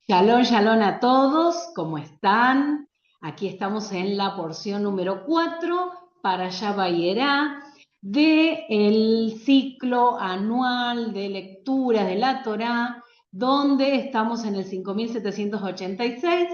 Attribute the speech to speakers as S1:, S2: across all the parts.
S1: Shalom, shalom a todos, ¿cómo están? Aquí estamos en la porción número 4 para Vayera del ciclo anual de lectura de la Torá, donde estamos en el 5786,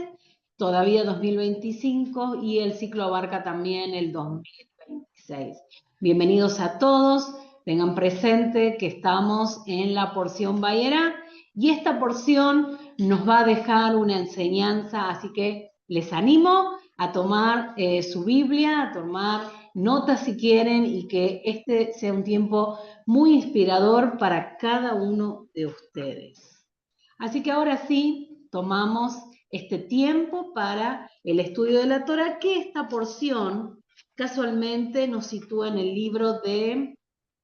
S1: todavía 2025, y el ciclo abarca también el 2026. Bienvenidos a todos, tengan presente que estamos en la porción Vayera, y esta porción nos va a dejar una enseñanza, así que les animo a tomar su Biblia, a tomar notas si quieren, y que este sea un tiempo muy inspirador para cada uno de ustedes. Así que ahora sí, tomamos este tiempo para el estudio de la Torá, que esta porción casualmente nos sitúa en el libro de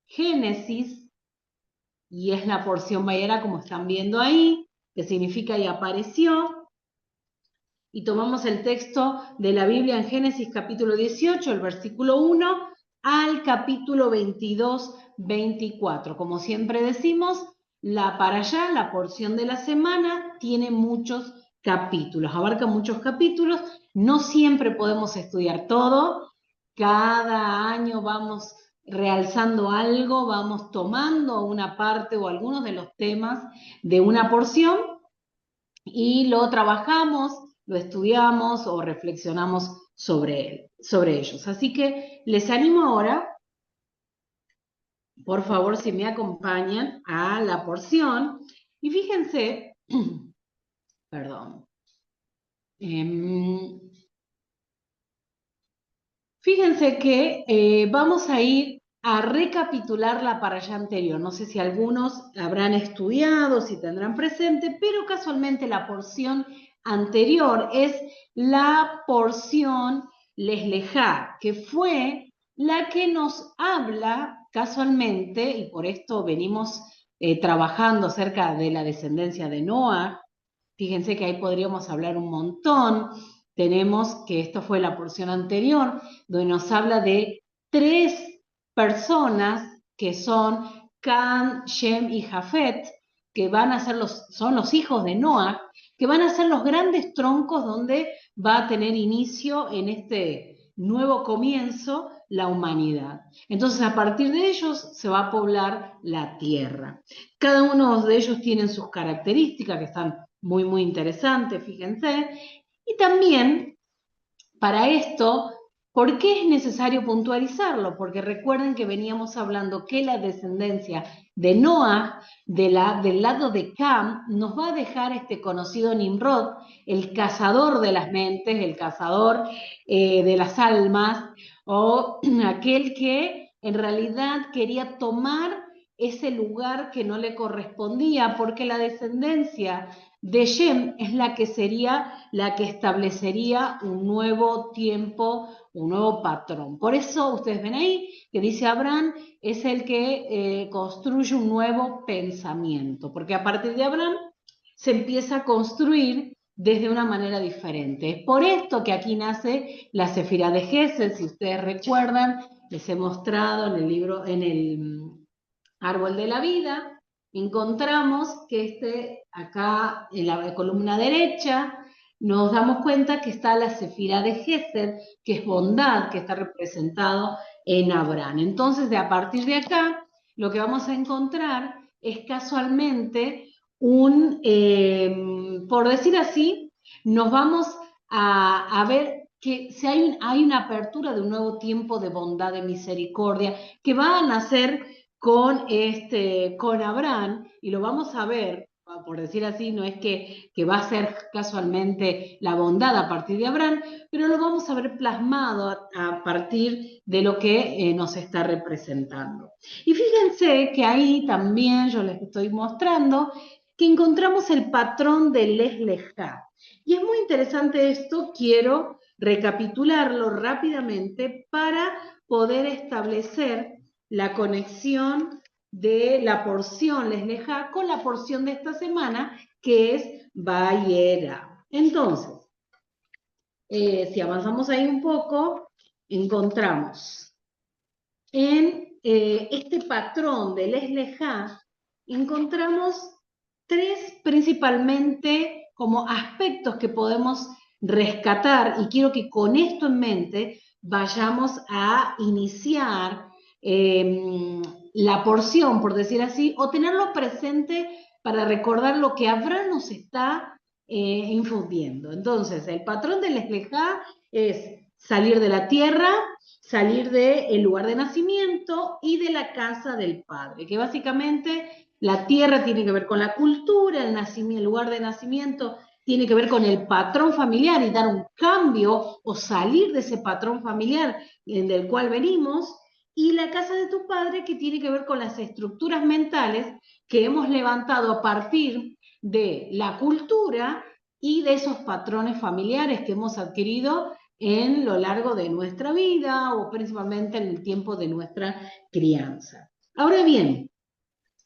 S1: Génesis, y es la porción Vayera, como están viendo ahí, que significa y apareció, y tomamos el texto de la Biblia en Génesis capítulo 18, el versículo 1, al capítulo 22, 24. Como siempre decimos, la parashá, la porción de la semana, tiene muchos capítulos, abarca muchos capítulos, no siempre podemos estudiar todo, cada año vamos realzando algo, vamos tomando una parte o algunos de los temas de una porción y lo trabajamos, lo estudiamos o reflexionamos sobre ellos. Así que les animo ahora, por favor, si me acompañan a la porción. Y fíjense, perdón, eh, fíjense que vamos a ir a recapitular la parashá anterior. No sé si algunos habrán estudiado, si tendrán presente, pero casualmente la porción anterior es la porción Leslejá, que fue la que nos habla casualmente, y por esto venimos trabajando acerca de la descendencia de Noah. Fíjense que ahí podríamos hablar un montón. Tenemos que esto fue la porción anterior, donde nos habla de tres personas que son Cam, Shem y Jafet, que van a ser son los hijos de Noah, que van a ser los grandes troncos donde va a tener inicio en este nuevo comienzo la humanidad. Entonces, a partir de ellos se va a poblar la tierra. Cada uno de ellos tienen sus características que están muy, muy interesantes, fíjense. Y también para esto, ¿por qué es necesario puntualizarlo? Porque recuerden que veníamos hablando que la descendencia de Noah, del lado de Cam, nos va a dejar este conocido Nimrod, el cazador de las mentes, el cazador de las almas, o aquel que en realidad quería tomar ese lugar que no le correspondía, porque la descendencia de Shem es la que sería la que establecería un nuevo tiempo, un nuevo patrón. Por eso ustedes ven ahí que dice Abraham es el que construye un nuevo pensamiento, porque a partir de Abraham se empieza a construir desde una manera diferente. Es por esto que aquí nace la Sefirá de Gesed. Si ustedes recuerdan, les he mostrado en el libro, en el árbol de la vida, encontramos que acá en la columna derecha, nos damos cuenta que está la Sefirá de Gesed, que es bondad, que está representado en Abraham. Entonces, a partir de acá, lo que vamos a encontrar es casualmente por decir así, nos vamos a ver que si hay una apertura de un nuevo tiempo de bondad, de misericordia, que va a nacer con Abraham, y lo vamos a ver, por decir así, no es que va a ser casualmente la bondad a partir de Abraham, pero lo vamos a ver plasmado a partir de lo que nos está representando. Y fíjense que ahí también yo les estoy mostrando que encontramos el patrón de Leslejá. Y es muy interesante esto, quiero recapitularlo rápidamente para poder establecer la conexión de la porción Leslejá con la porción de esta semana, que es Vayera. Entonces, si avanzamos ahí un poco, encontramos en este patrón de Leslejá, encontramos tres principalmente como aspectos que podemos rescatar, y quiero que con esto en mente vayamos a iniciar la porción, por decir así, o tenerlo presente para recordar lo que Abraham nos está infundiendo. Entonces, el patrón del Lejlejá es salir de la tierra, salir del lugar de nacimiento y de la casa del padre, que básicamente la tierra tiene que ver con la cultura, el lugar de nacimiento tiene que ver con el patrón familiar y dar un cambio o salir de ese patrón familiar del cual venimos, y la casa de tu padre, que tiene que ver con las estructuras mentales que hemos levantado a partir de la cultura y de esos patrones familiares que hemos adquirido en lo largo de nuestra vida o principalmente en el tiempo de nuestra crianza. Ahora bien,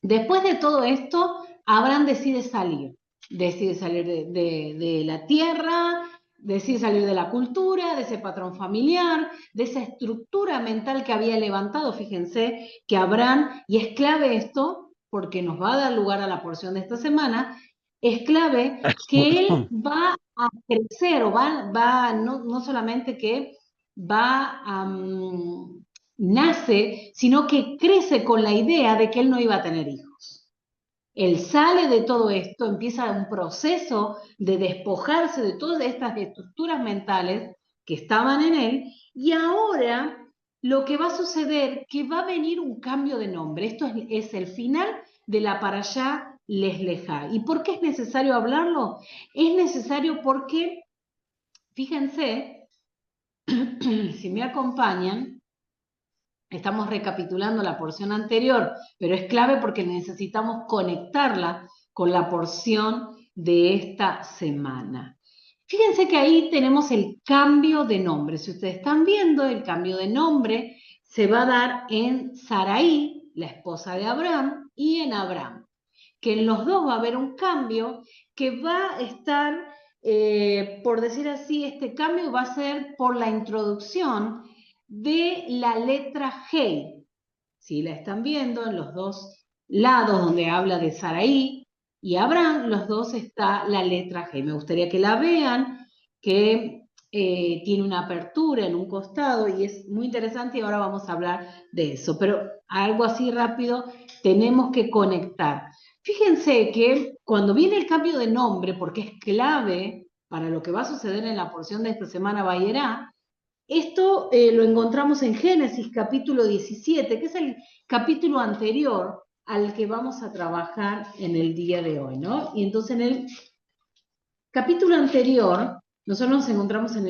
S1: después de todo esto, Abraham decide salir de la tierra, decide salir de la cultura, de ese patrón familiar, de esa estructura mental que había levantado. Fíjense que Abraham, y es clave esto, porque nos va a dar lugar a la porción de esta semana, es clave que él va a crecer, o no solamente que va a... nace, sino que crece con la idea de que él no iba a tener hijos. Él sale de todo esto, empieza un proceso de despojarse de todas estas estructuras mentales que estaban en él, y ahora lo que va a suceder, que va a venir un cambio de nombre. Esto es el final de la Parashá Lejlejá. ¿Y por qué es necesario hablarlo? Es necesario porque, fíjense, si me acompañan, estamos recapitulando la porción anterior, pero es clave porque necesitamos conectarla con la porción de esta semana. Fíjense que ahí tenemos el cambio de nombre. Si ustedes están viendo, el cambio de nombre se va a dar en Sarai, la esposa de Abraham, y en Abraham, que en los dos va a haber un cambio que va a estar, por decir así, este cambio va a ser por la introducción de la letra G. Si la están viendo en los dos lados donde habla de Saraí y Abraham, los dos está la letra G. Me gustaría que la vean, que tiene una apertura en un costado y es muy interesante, y ahora vamos a hablar de eso. Pero algo así rápido tenemos que conectar. Fíjense que cuando viene el cambio de nombre, porque es clave para lo que va a suceder en la porción de esta semana Bayerá, esto lo encontramos en Génesis capítulo 17, que es el capítulo anterior al que vamos a trabajar en el día de hoy, ¿no? Y entonces en el capítulo anterior, nosotros nos encontramos en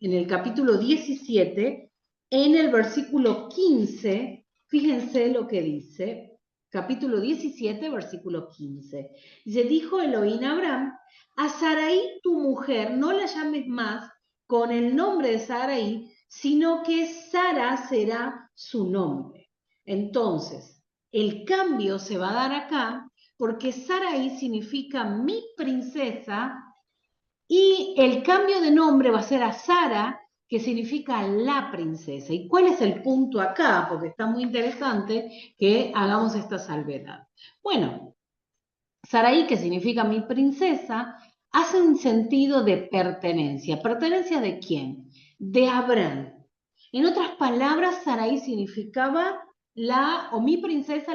S1: el capítulo 17, en el versículo 15, fíjense lo que dice, capítulo 17, versículo 15. Dice, dijo Elohim a Abraham, a Sarai tu mujer no la llames más con el nombre de Sarai, sino que Sara será su nombre. Entonces, el cambio se va a dar acá porque Sarai significa mi princesa, y el cambio de nombre va a ser a Sara, que significa la princesa. ¿Y cuál es el punto acá? Porque está muy interesante que hagamos esta salvedad. Bueno, Sarai, que significa mi princesa, hace un sentido de pertenencia. ¿Pertenencia de quién? De Abraham. En otras palabras, Sarai significaba mi princesa,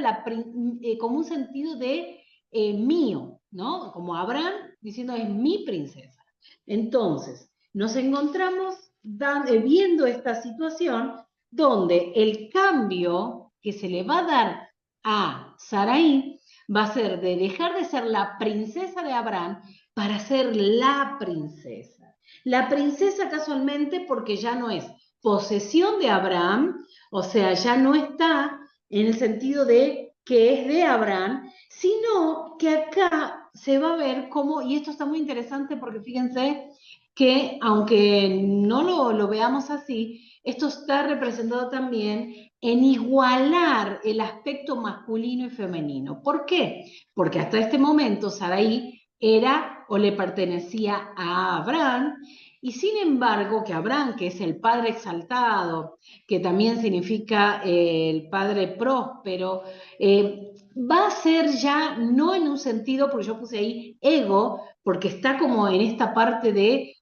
S1: como un sentido de mío, ¿no? Como Abraham diciendo es mi princesa. Entonces, nos encontramos viendo esta situación donde el cambio que se le va a dar a Sarai va a ser de dejar de ser la princesa de Abraham para ser la princesa. La princesa casualmente porque ya no es posesión de Abraham, o sea, ya no está en el sentido de que es de Abraham, sino que acá se va a ver cómo, y esto está muy interesante porque fíjense que aunque no lo veamos así, esto está representado también en igualar el aspecto masculino y femenino. ¿Por qué? Porque hasta este momento Sarai era o le pertenecía a Abraham, Y sin embargo, que Abraham, que es el padre exaltado, que también significa el padre próspero, va a ser ya no en un sentido, porque yo puse ahí ego, porque está como en esta parte de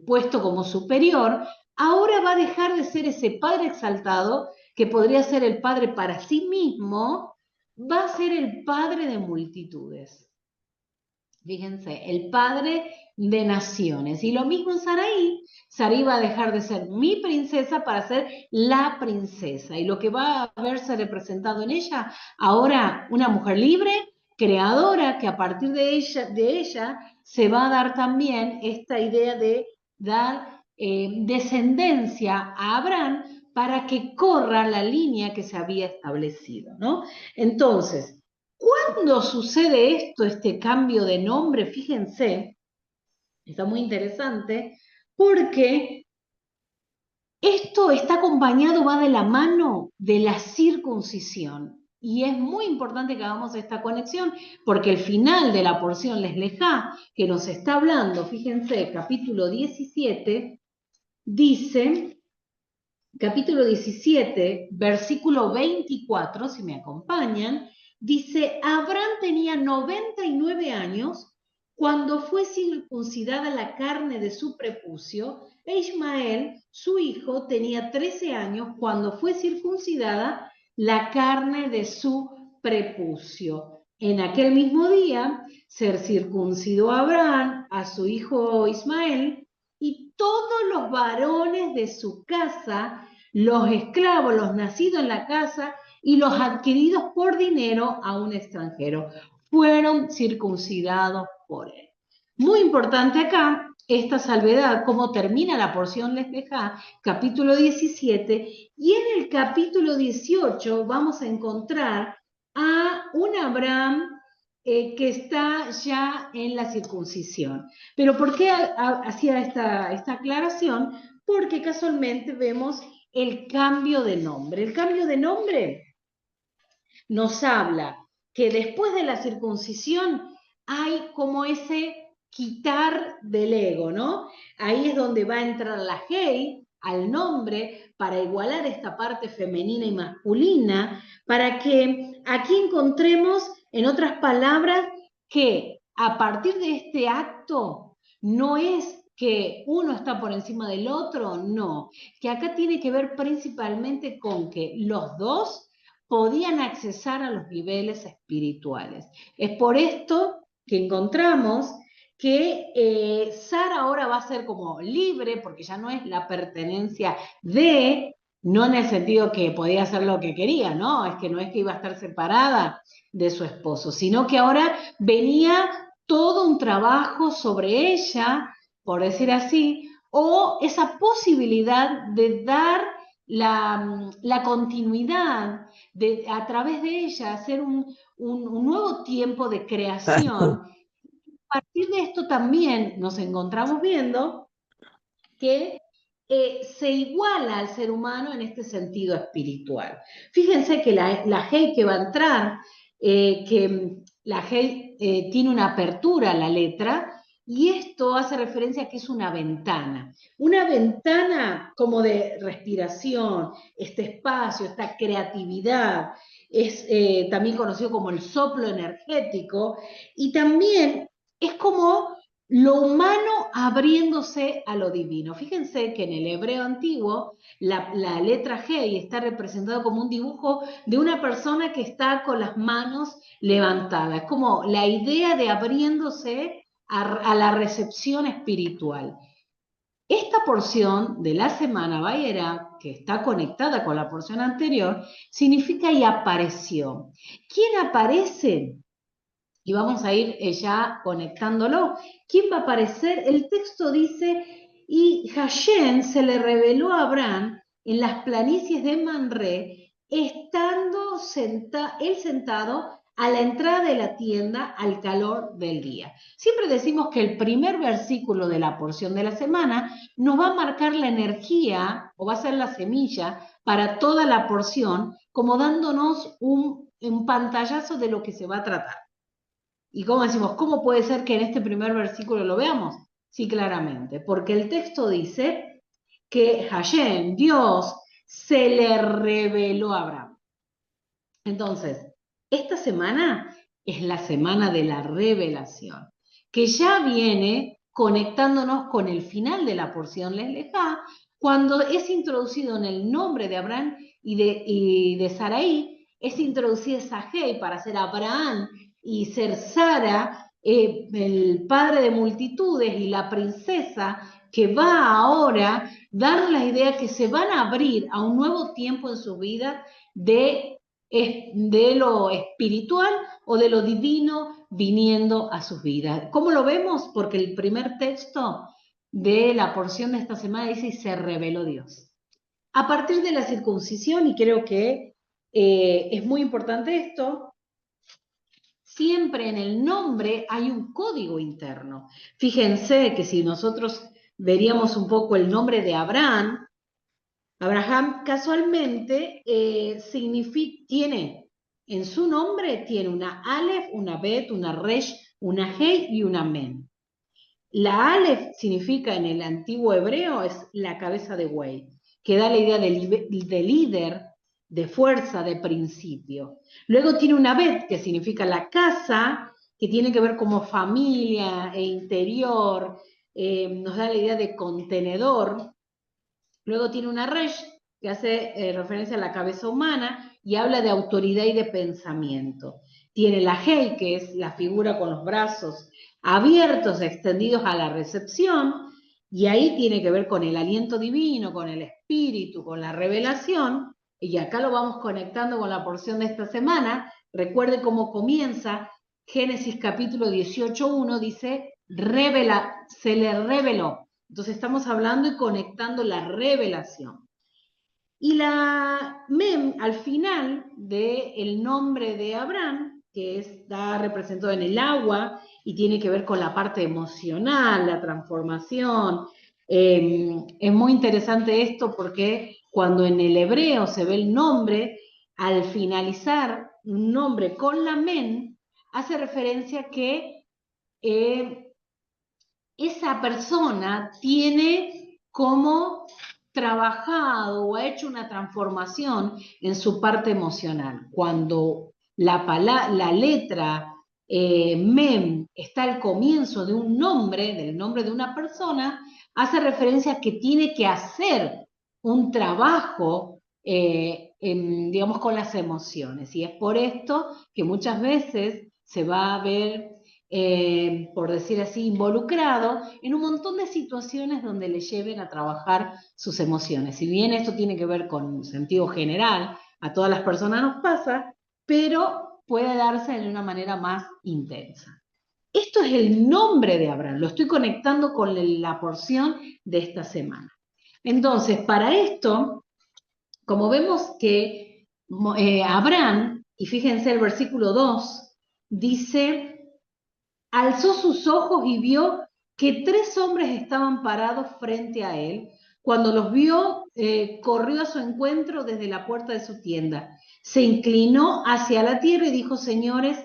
S1: puesto como superior, ahora va a dejar de ser ese padre exaltado, que podría ser el padre para sí mismo, va a ser el padre de multitudes. Fíjense, el padre de naciones. Y lo mismo en Saraí. Saraí va a dejar de ser mi princesa para ser la princesa. Y lo que va a verse representado en ella, ahora una mujer libre, creadora, que a partir de ella se va a dar también esta idea de dar descendencia a Abraham para que corra la línea que se había establecido, ¿no? Entonces, ¿cuándo sucede esto, este cambio de nombre? Fíjense, está muy interesante, porque esto está acompañado, va de la mano de la circuncisión. Y es muy importante que hagamos esta conexión, porque el final de la porción Les Lejá, que nos está hablando, fíjense, capítulo 17, dice, capítulo 17, versículo 24, si me acompañan, dice, Abraham tenía 99 años cuando fue circuncidada la carne de su prepucio, e Ismael, su hijo, tenía 13 años cuando fue circuncidada la carne de su prepucio. En aquel mismo día se circuncidó Abraham a su hijo Ismael, y todos los varones de su casa, los esclavos, los nacidos en la casa y los adquiridos por dinero a un extranjero, fueron circuncidados por él. Muy importante acá esta salvedad, cómo termina la porción Les Lejá, capítulo 17, y en el capítulo 18 vamos a encontrar a un Abraham que está ya en la circuncisión. Pero ¿por qué hacía esta aclaración? Porque casualmente vemos el cambio de nombre. El cambio de nombre nos habla que después de la circuncisión hay como ese quitar del ego, ¿no? Ahí es donde va a entrar la Hei al nombre para igualar esta parte femenina y masculina, para que aquí encontremos, en otras palabras, que a partir de este acto no es que uno está por encima del otro, no, que acá tiene que ver principalmente con que los dos podían accesar a los niveles espirituales. Es por esto que encontramos que Sara ahora va a ser como libre, porque ya no es la pertenencia de, no en el sentido que podía hacer lo que quería, ¿no? Es que no es que iba a estar separada de su esposo, sino que ahora venía todo un trabajo sobre ella, por decir así, o esa posibilidad de dar la continuidad, de a través de ella hacer un nuevo tiempo de creación. A partir de esto también nos encontramos viendo que se iguala al ser humano en este sentido espiritual. Fíjense que la Hei que va a entrar, que la Hei tiene una apertura a la letra, y esto hace referencia a que es una ventana como de respiración, este espacio, esta creatividad, es también conocido como el soplo energético, y también es como lo humano abriéndose a lo divino. Fíjense que en el hebreo antiguo la letra G está representada como un dibujo de una persona que está con las manos levantadas. Es como la idea de abriéndose a la recepción espiritual. Esta porción de la semana Vayera, que está conectada con la porción anterior, significa y apareció. ¿Quién aparece? Y vamos a ir ya conectándolo. ¿Quién va a aparecer? El texto dice, y Hashem se le reveló a Abraham en las planicies de Manré, estando él sentado a la entrada de la tienda al calor del día. Siempre decimos que el primer versículo de la porción de la semana nos va a marcar la energía, o va a ser la semilla para toda la porción, como dándonos un pantallazo de lo que se va a tratar. ¿Y cómo decimos? ¿Cómo puede ser que en este primer versículo lo veamos? Sí, claramente, porque el texto dice que Hashem, Dios, se le reveló a Abraham. Entonces, esta semana es la semana de la revelación, que ya viene conectándonos con el final de la porción Lejá, cuando es introducido en el nombre de Abraham y de Sarai, es introducida esa Hei para ser Abraham y ser Sara, el padre de multitudes y la princesa que va ahora a dar la idea que se van a abrir a un nuevo tiempo en su vida de lo espiritual o de lo divino viniendo a sus vidas. ¿Cómo lo vemos? Porque el primer texto de la porción de esta semana dice, y se reveló Dios. A partir de la circuncisión, y creo que es muy importante esto, siempre en el nombre hay un código interno. Fíjense que si nosotros veríamos un poco el nombre de Abraham, Abraham casualmente tiene, en su nombre tiene una Aleph, una Bet, una Resh, una Hei y una Men. La Aleph significa en el antiguo hebreo es la cabeza de buey, que da la idea de líder, de fuerza, de principio. Luego tiene una Bet, que significa la casa, que tiene que ver como familia e interior, nos da la idea de contenedor. Luego tiene una Resh, que hace referencia a la cabeza humana y habla de autoridad y de pensamiento. Tiene la Hei, que es la figura con los brazos abiertos, extendidos a la recepción, y ahí tiene que ver con el aliento divino, con el espíritu, con la revelación, y acá lo vamos conectando con la porción de esta semana. Recuerde cómo comienza Génesis capítulo 18:1, dice, se le reveló. Entonces estamos hablando y conectando la revelación. Y la Mem, al final del nombre de Abraham, que está representado en el agua y tiene que ver con la parte emocional, la transformación. Es muy interesante esto porque cuando en el hebreo se ve el nombre, al finalizar un nombre con la Mem, hace referencia que esa persona tiene como trabajado o ha hecho una transformación en su parte emocional. Cuando la letra mem está al comienzo de un nombre, del nombre de una persona, hace referencia a que tiene que hacer un trabajo, digamos, con las emociones. Y es por esto que muchas veces se va a ver por decir así, involucrado en un montón de situaciones donde le lleven a trabajar sus emociones. Si bien esto tiene que ver con un sentido general, a todas las personas nos pasa, pero puede darse de una manera más intensa. Esto es el nombre de Abraham, lo estoy conectando con la porción de esta semana. Entonces, para esto, como vemos que Abraham, y fíjense el versículo 2, dice, alzó sus ojos y vio que 3 hombres estaban parados frente a él. Cuando los vio, corrió a su encuentro desde la puerta de su tienda. Se inclinó hacia la tierra y dijo, señores,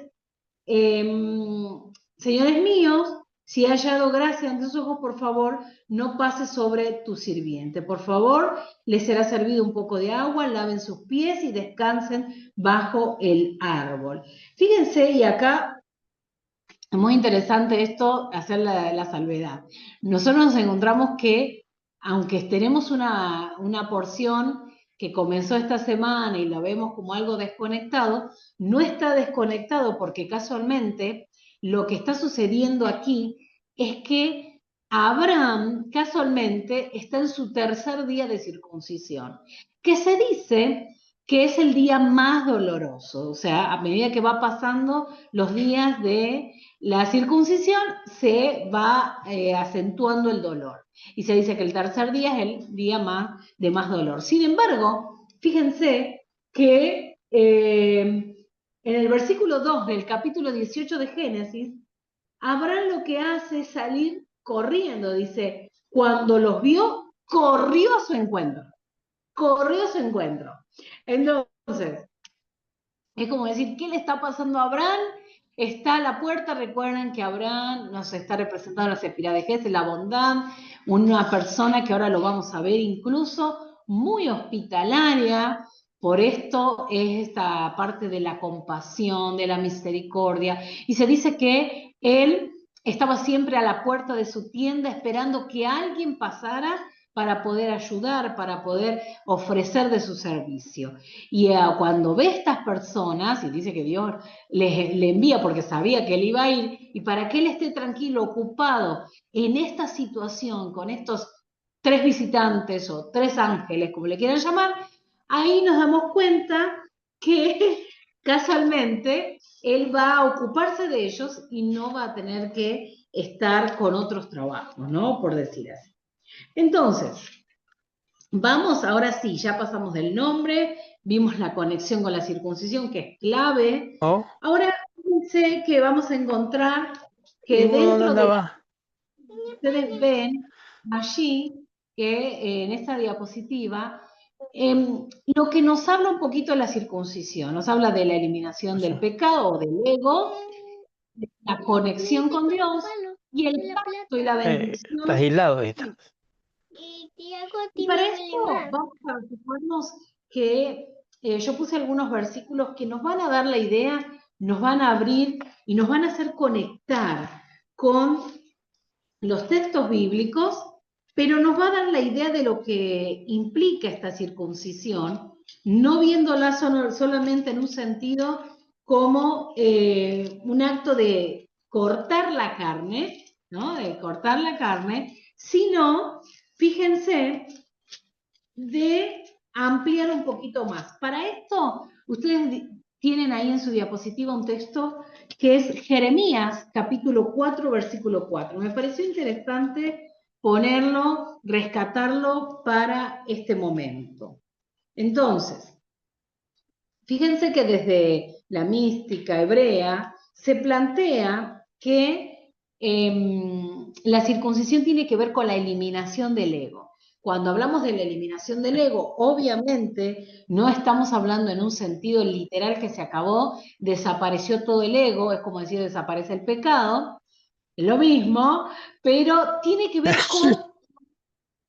S1: señores míos, si he hallado gracia ante sus ojos, por favor, no pase sobre tu sirviente. Por favor, les será servido un poco de agua, laven sus pies y descansen bajo el árbol. Fíjense, y acá es muy interesante esto, hacer la salvedad. Nosotros nos encontramos que, aunque tenemos una porción que comenzó esta semana y la vemos como algo desconectado, no está desconectado porque casualmente lo que está sucediendo aquí es que Abraham casualmente está en su tercer día de circuncisión, que se dice que es el día más doloroso, o sea, a medida que va pasando los días de la circuncisión se va acentuando el dolor. Y se dice que el tercer día es el día de más dolor. Sin embargo, fíjense que en el versículo 2 del capítulo 18 de Génesis, Abraham lo que hace es salir corriendo. Dice, cuando los vio, corrió a su encuentro. Corrió a su encuentro. Entonces, es como decir, ¿qué le está pasando a Abraham? está a la puerta. Recuerden que Abraham nos está representando la Sefirá de Gesed, la bondad, una persona que ahora lo vamos a ver incluso muy hospitalaria. Por esto es esta parte de la compasión, de la misericordia. Y se dice que él estaba siempre a la puerta de su tienda esperando que alguien pasara para poder ayudar, para poder ofrecer de su servicio. Y cuando ve estas personas, y dice que Dios le envía porque sabía que él iba a ir, y para que él esté tranquilo, ocupado en esta situación, con estos 3 visitantes o 3 ángeles, como le quieran llamar, ahí nos damos cuenta que casualmente él va a ocuparse de ellos y no va a tener que estar con otros trabajos, ¿no? Por decir así. Entonces, vamos, ahora sí, ya pasamos del nombre, vimos la conexión con la circuncisión, que es clave.
S2: Oh,
S1: Ahora fíjense que vamos a encontrar
S2: ¿y
S1: que
S2: vos dónde
S1: dentro de la
S2: andabas?
S1: ustedes ven allí que en esta diapositiva, lo que nos habla un poquito de la circuncisión, nos habla de la eliminación del pecado o del ego, de la conexión con Dios y el pacto y la
S2: Estás
S1: bendición.
S2: aislado ahí. Estás.
S1: Y para esto vamos a fijarnos que yo puse algunos versículos que nos van a dar la idea, nos van a abrir y nos van a hacer conectar con los textos bíblicos, pero nos va a dar la idea de lo que implica esta circuncisión, no viéndola solamente en un sentido como un acto de cortar la carne, ¿no? De cortar la carne, sino, fíjense, de ampliar un poquito más. Para esto, ustedes tienen ahí en su diapositiva un texto que es Jeremías, capítulo 4, versículo 4. Me pareció interesante ponerlo, rescatarlo para este momento. Entonces, fíjense que desde la mística hebrea se plantea que la circuncisión tiene que ver con la eliminación del ego. Cuando hablamos de la eliminación del ego, obviamente no estamos hablando en un sentido literal que se acabó, desapareció todo el ego, es como decir desaparece el pecado, es lo mismo, pero tiene que ver con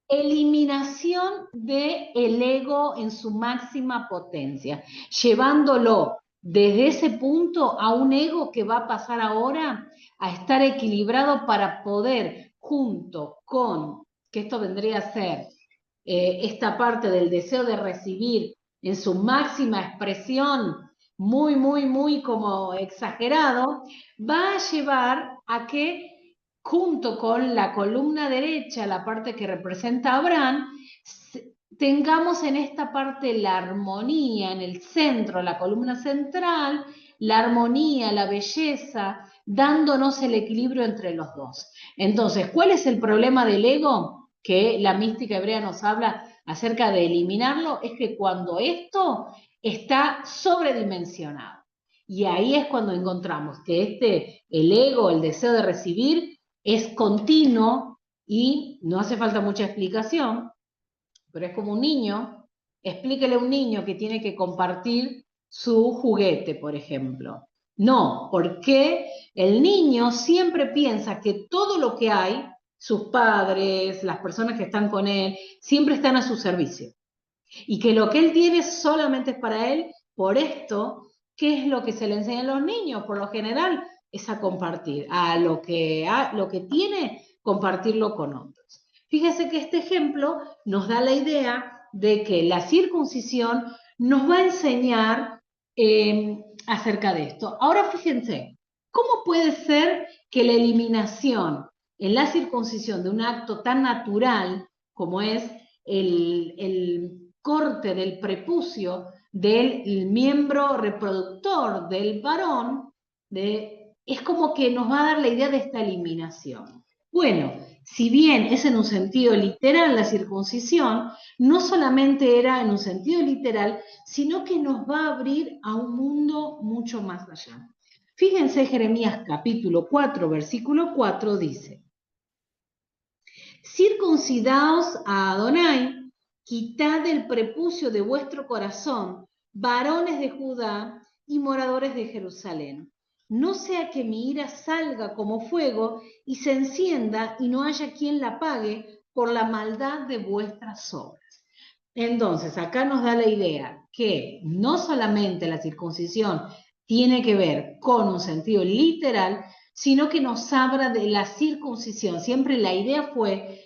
S1: eliminación del ego en su máxima potencia, llevándolo desde ese punto a un ego que va a pasar ahora a estar equilibrado para poder, junto con, que esto vendría a ser esta parte del deseo de recibir en su máxima expresión, muy, muy, muy como exagerado, va a llevar a que junto con la columna derecha, la parte que representa a Abraham, tengamos en esta parte la armonía, en el centro, la columna central, la armonía, la belleza, dándonos el equilibrio entre los dos. Entonces, ¿cuál es el problema del ego? Que la mística hebrea nos habla acerca de eliminarlo, es que cuando esto está sobredimensionado. Y ahí es cuando encontramos que el ego, el deseo de recibir, es continuo y no hace falta mucha explicación, pero es como un niño, explíquele a un niño que tiene que compartir su juguete, por ejemplo. No, porque el niño siempre piensa que todo lo que hay, sus padres, las personas que están con él, siempre están a su servicio. Y que lo que él tiene solamente es para él, por esto, ¿qué es lo que se le enseña a los niños? Por lo general, es a compartir, a lo que tiene, compartirlo con otros. Fíjese que este ejemplo nos da la idea de que la circuncisión nos va a enseñar acerca de esto. Ahora fíjense, ¿cómo puede ser que la eliminación en la circuncisión de un acto tan natural como es el corte del prepucio del miembro reproductor del varón, es como que nos va a dar la idea de esta eliminación? Bueno, si bien es en un sentido literal la circuncisión, no solamente era en un sentido literal, sino que nos va a abrir a un mundo mucho más allá. Fíjense, Jeremías capítulo 4, versículo 4 dice: circuncidaos a Adonai, quitad el prepucio de vuestro corazón, varones de Judá y moradores de Jerusalén. no sea que mi ira salga como fuego y se encienda y no haya quien la apague por la maldad de vuestras obras. Entonces, acá nos da la idea que no solamente la circuncisión tiene que ver con un sentido literal, sino que nos habla de la circuncisión. Siempre la idea fue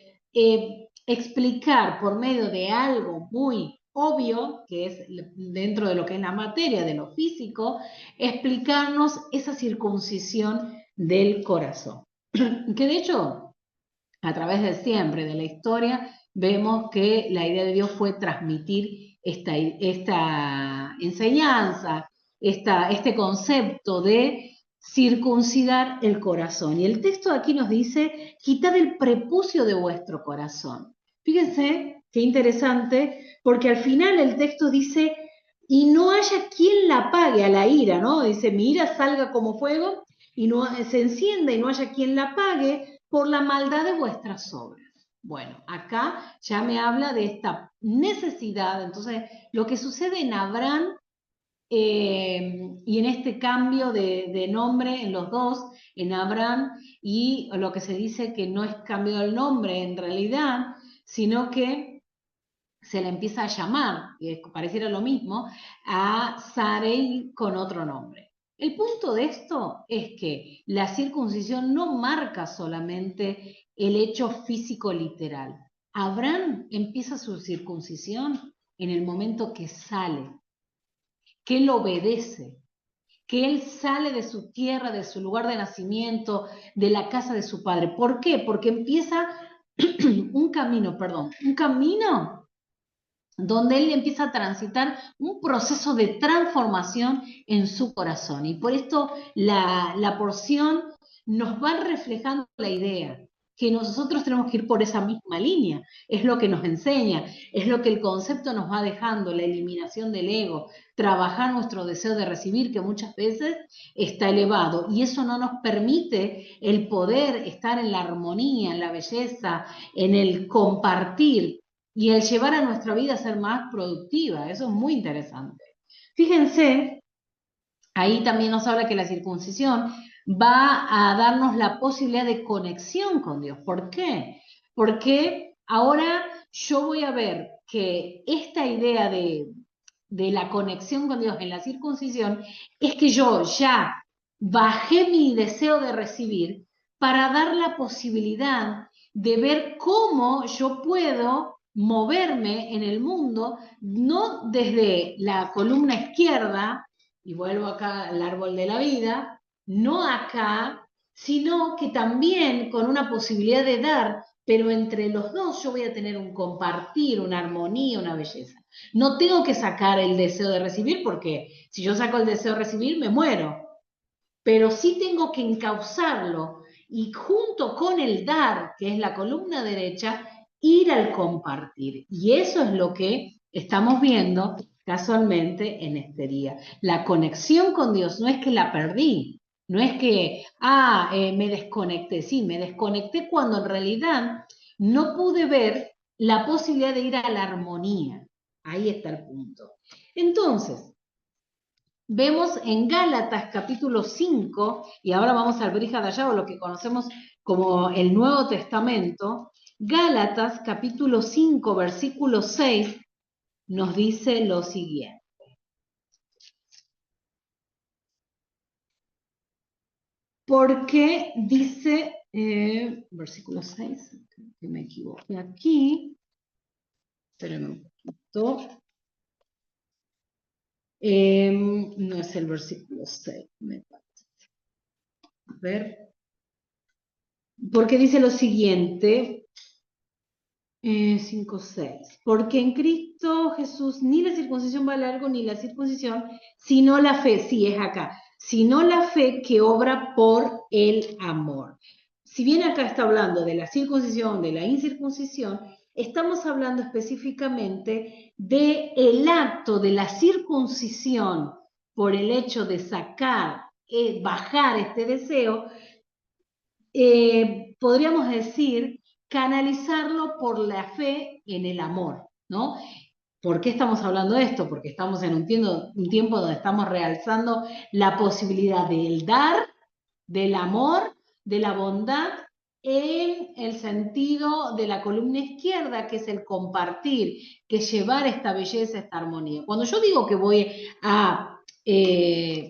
S1: explicar por medio de algo muy obvio, que es dentro de lo que es la materia, de lo físico, explicarnos esa circuncisión del corazón. Que de hecho, a través de siempre, de la historia, vemos que la idea de Dios fue transmitir esta enseñanza, este concepto de circuncidar el corazón. Y el texto de aquí nos dice, quitad el prepucio de vuestro corazón. Fíjense qué interesante, porque al final el texto dice, y no haya quien la apague a la ira, ¿no? Dice, mi ira salga como fuego y no se encienda y no haya quien la apague por la maldad de vuestras obras. Bueno, acá ya me habla de esta necesidad. Entonces, lo que sucede en Abraham y en este cambio de nombre en los dos, en Abraham, y lo que se dice que no es cambio del nombre en realidad, sino que se le empieza a llamar, que pareciera lo mismo, a Sarei con otro nombre. El punto de esto es que la circuncisión no marca solamente el hecho físico literal. Abraham empieza su circuncisión en el momento que sale, que él obedece, que él sale de su tierra, de su lugar de nacimiento, de la casa de su padre. ¿Por qué? Porque empieza un camino donde él empieza a transitar un proceso de transformación en su corazón. Y por esto la porción nos va reflejando la idea que nosotros tenemos que ir por esa misma línea. Es lo que nos enseña, es lo que el concepto nos va dejando, la eliminación del ego, trabajar nuestro deseo de recibir, que muchas veces está elevado. Y eso no nos permite el poder estar en la armonía, en la belleza, en el compartir y el llevar a nuestra vida a ser más productiva. Eso es muy interesante. Fíjense, ahí también nos habla que la circuncisión va a darnos la posibilidad de conexión con Dios. ¿Por qué? Porque ahora yo voy a ver que esta idea de la conexión con Dios en la circuncisión es que yo ya bajé mi deseo de recibir para dar la posibilidad de ver cómo yo puedo moverme en el mundo, no desde la columna izquierda, y vuelvo acá al árbol de la vida, no acá, sino que también con una posibilidad de dar, pero entre los dos yo voy a tener un compartir, una armonía, una belleza. No tengo que sacar el deseo de recibir, porque si yo saco el deseo de recibir, me muero. Pero sí tengo que encauzarlo y junto con el dar, que es la columna derecha, ir al compartir. Y eso es lo que estamos viendo casualmente en este día. La conexión con Dios no es que la perdí, no es que, me desconecté, sí, me desconecté cuando en realidad no pude ver la posibilidad de ir a la armonía. Ahí está el punto. Entonces, vemos en Gálatas capítulo 5, y ahora vamos al Brija Dayá, o lo que conocemos como el Nuevo Testamento. Gálatas capítulo 5, versículo 6, nos dice lo siguiente. Porque dice, versículo 6, que me equivoqué aquí, espérenme un poquito. No es el versículo 6, me parece. A ver. Porque dice lo siguiente, 5, 6. Porque en Cristo Jesús ni la circuncisión vale algo, ni la circuncisión, sino la fe, sí es acá, sino la fe que obra por el amor. Si bien acá está hablando de la circuncisión, de la incircuncisión, estamos hablando específicamente del acto de la circuncisión por el hecho de sacar, bajar este deseo, podríamos decir, canalizarlo por la fe en el amor, ¿no? ¿Por qué estamos hablando de esto? Porque estamos en un tiempo donde estamos realzando la posibilidad del dar, del amor, de la bondad, en el sentido de la columna izquierda, que es el compartir, que es llevar esta belleza, esta armonía. Cuando yo digo que voy a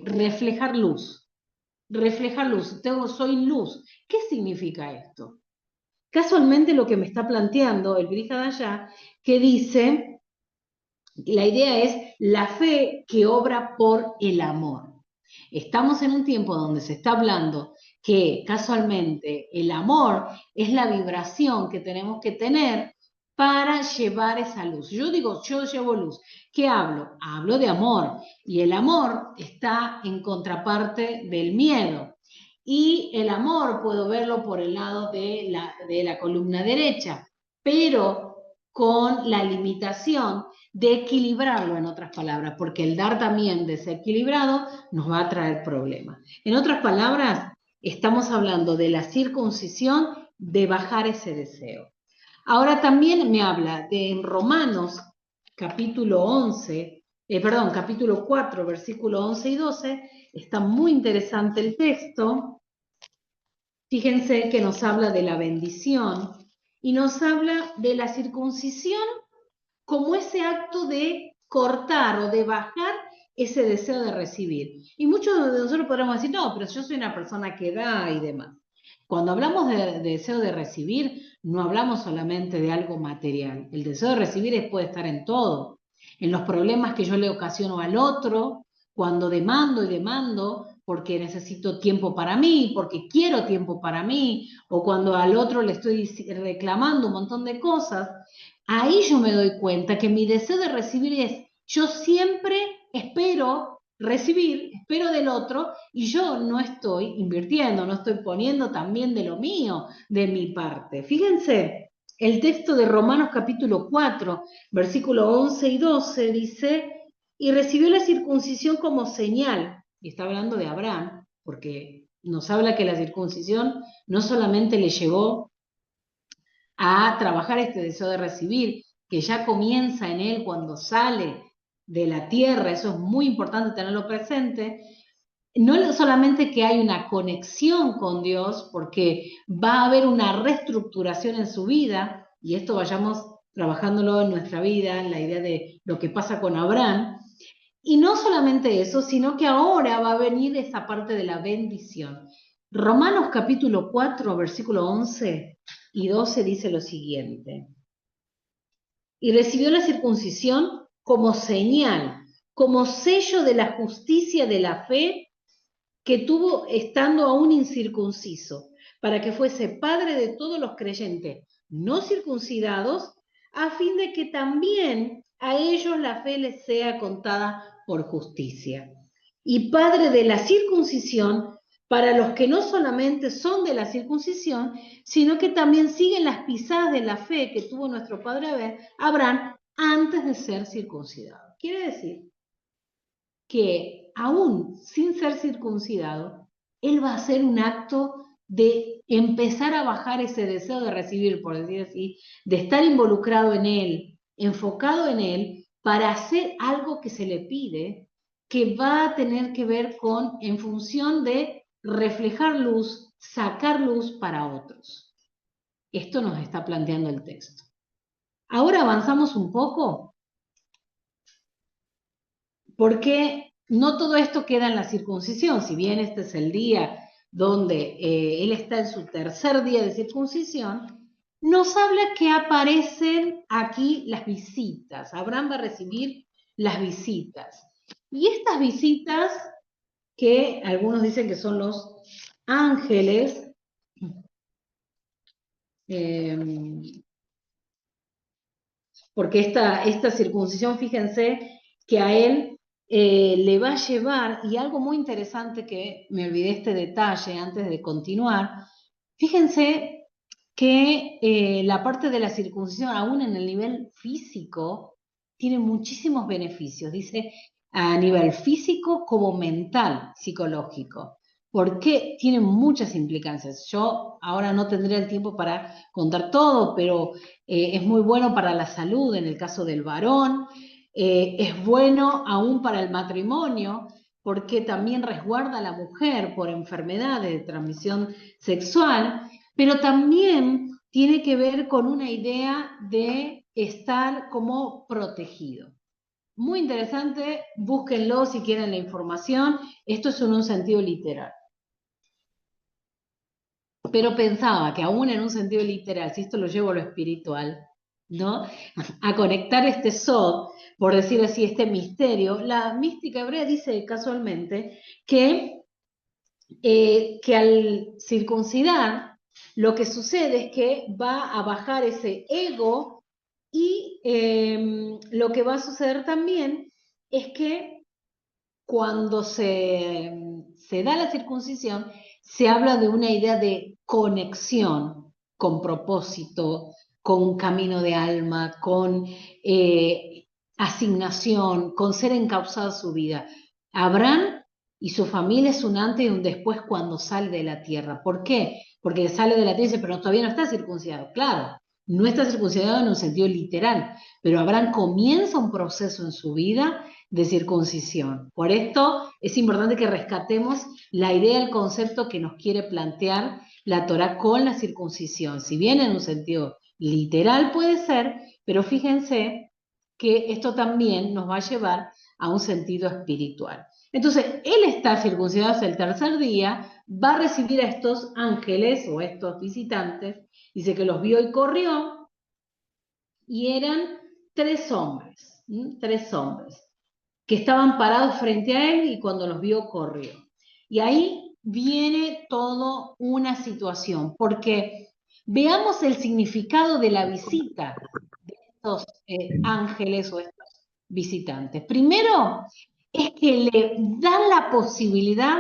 S1: reflejar luz, soy luz, ¿qué significa esto? Casualmente lo que me está planteando el Brihadaya, que dice, la idea es la fe que obra por el amor. Estamos en un tiempo donde se está hablando que casualmente el amor es la vibración que tenemos que tener para llevar esa luz. Yo digo, yo llevo luz. ¿Qué hablo? Hablo de amor. Y el amor está en contraparte del miedo. Y el amor puedo verlo por el lado de la columna derecha, pero con la limitación de equilibrarlo, en otras palabras, porque el dar también desequilibrado nos va a traer problemas. En otras palabras, estamos hablando de la circuncisión, de bajar ese deseo. Ahora también me habla de en Romanos capítulo 4, versículo 11 y 12, está muy interesante el texto. Fíjense que nos habla de la bendición y nos habla de la circuncisión como ese acto de cortar o de bajar ese deseo de recibir. Y muchos de nosotros podremos decir, no, pero yo soy una persona que da y demás. Cuando hablamos de deseo de recibir, no hablamos solamente de algo material. El deseo de recibir puede estar en todo. En los problemas que yo le ocasiono al otro, cuando demando y demando porque necesito tiempo para mí, porque quiero tiempo para mí, o cuando al otro le estoy reclamando un montón de cosas, ahí yo me doy cuenta que mi deseo de recibir es, yo siempre espero recibir, espero del otro, y yo no estoy invirtiendo, no estoy poniendo también de lo mío, de mi parte. Fíjense, el texto de Romanos capítulo 4, versículo 11 y 12 dice, y recibió la circuncisión como señal, y está hablando de Abraham, porque nos habla que la circuncisión no solamente le llevó a trabajar este deseo de recibir, que ya comienza en él cuando sale de la tierra, eso es muy importante tenerlo presente, no solamente que hay una conexión con Dios, porque va a haber una reestructuración en su vida, y esto vayamos trabajándolo en nuestra vida, en la idea de lo que pasa con Abraham, y no solamente eso, sino que ahora va a venir esa parte de la bendición. Romanos capítulo 4, versículo 11 y 12 dice lo siguiente. Y recibió la circuncisión como señal, como sello de la justicia de la fe que tuvo estando aún incircunciso, para que fuese padre de todos los creyentes no circuncidados, a fin de que también a ellos la fe les sea contada por justicia. Y padre de la circuncisión para los que no solamente son de la circuncisión, sino que también siguen las pisadas de la fe que tuvo nuestro padre Abraham antes de ser circuncidado. Quiere decir que aún sin ser circuncidado, él va a hacer un acto de empezar a bajar ese deseo de recibir, por decir así, de estar involucrado en él, enfocado en él, para hacer algo que se le pide, que va a tener que ver con, en función de reflejar luz, sacar luz para otros. Esto nos está planteando el texto. Ahora avanzamos un poco, porque no todo esto queda en la circuncisión, si bien este es el día donde él está en su tercer día de circuncisión, nos habla que aparecen aquí las visitas. Abraham va a recibir las visitas. Y estas visitas, que algunos dicen que son los ángeles, porque esta circuncisión, fíjense que a él le va a llevar, y algo muy interesante que me olvidé este detalle antes de continuar, fíjense que la parte de la circuncisión, aún en el nivel físico, tiene muchísimos beneficios, dice a nivel físico como mental, psicológico. porque tiene muchas implicancias. Yo ahora no tendré el tiempo para contar todo, pero es muy bueno para la salud en el caso del varón, es bueno aún para el matrimonio, porque también resguarda a la mujer por enfermedades de transmisión sexual, pero también tiene que ver con una idea de estar como protegido. Muy interesante, búsquenlo si quieren la información. Esto es en un sentido literal. Pero pensaba que aún en un sentido literal, si esto lo llevo a lo espiritual, ¿no? A conectar este sod, por decir así, este misterio, la mística hebrea dice casualmente que al circuncidar, lo que sucede es que va a bajar ese ego y lo que va a suceder también es que cuando se da la circuncisión, se habla de una idea de conexión con propósito, con camino de alma, con asignación, con ser encauzado a su vida. Abraham y su familia es un antes y un después cuando sale de la tierra. ¿Por qué? Porque sale de la tierra y dice, pero todavía no está circuncidado. Claro, no está circuncidado en un sentido literal, pero Abraham comienza un proceso en su vida de circuncisión. Por esto es importante que rescatemos la idea, el concepto que nos quiere plantear la Torá con la circuncisión. Si bien en un sentido literal puede ser, pero fíjense que esto también nos va a llevar a un sentido espiritual. Entonces, él está circuncidado hasta el tercer día, va a recibir a estos ángeles o a estos visitantes, dice que los vio y corrió, y eran tres hombres, que estaban parados frente a él y cuando los vio corrió. Y ahí viene toda una situación, porque veamos el significado de la visita de estos ángeles o estos visitantes. Primero, es que le dan la posibilidad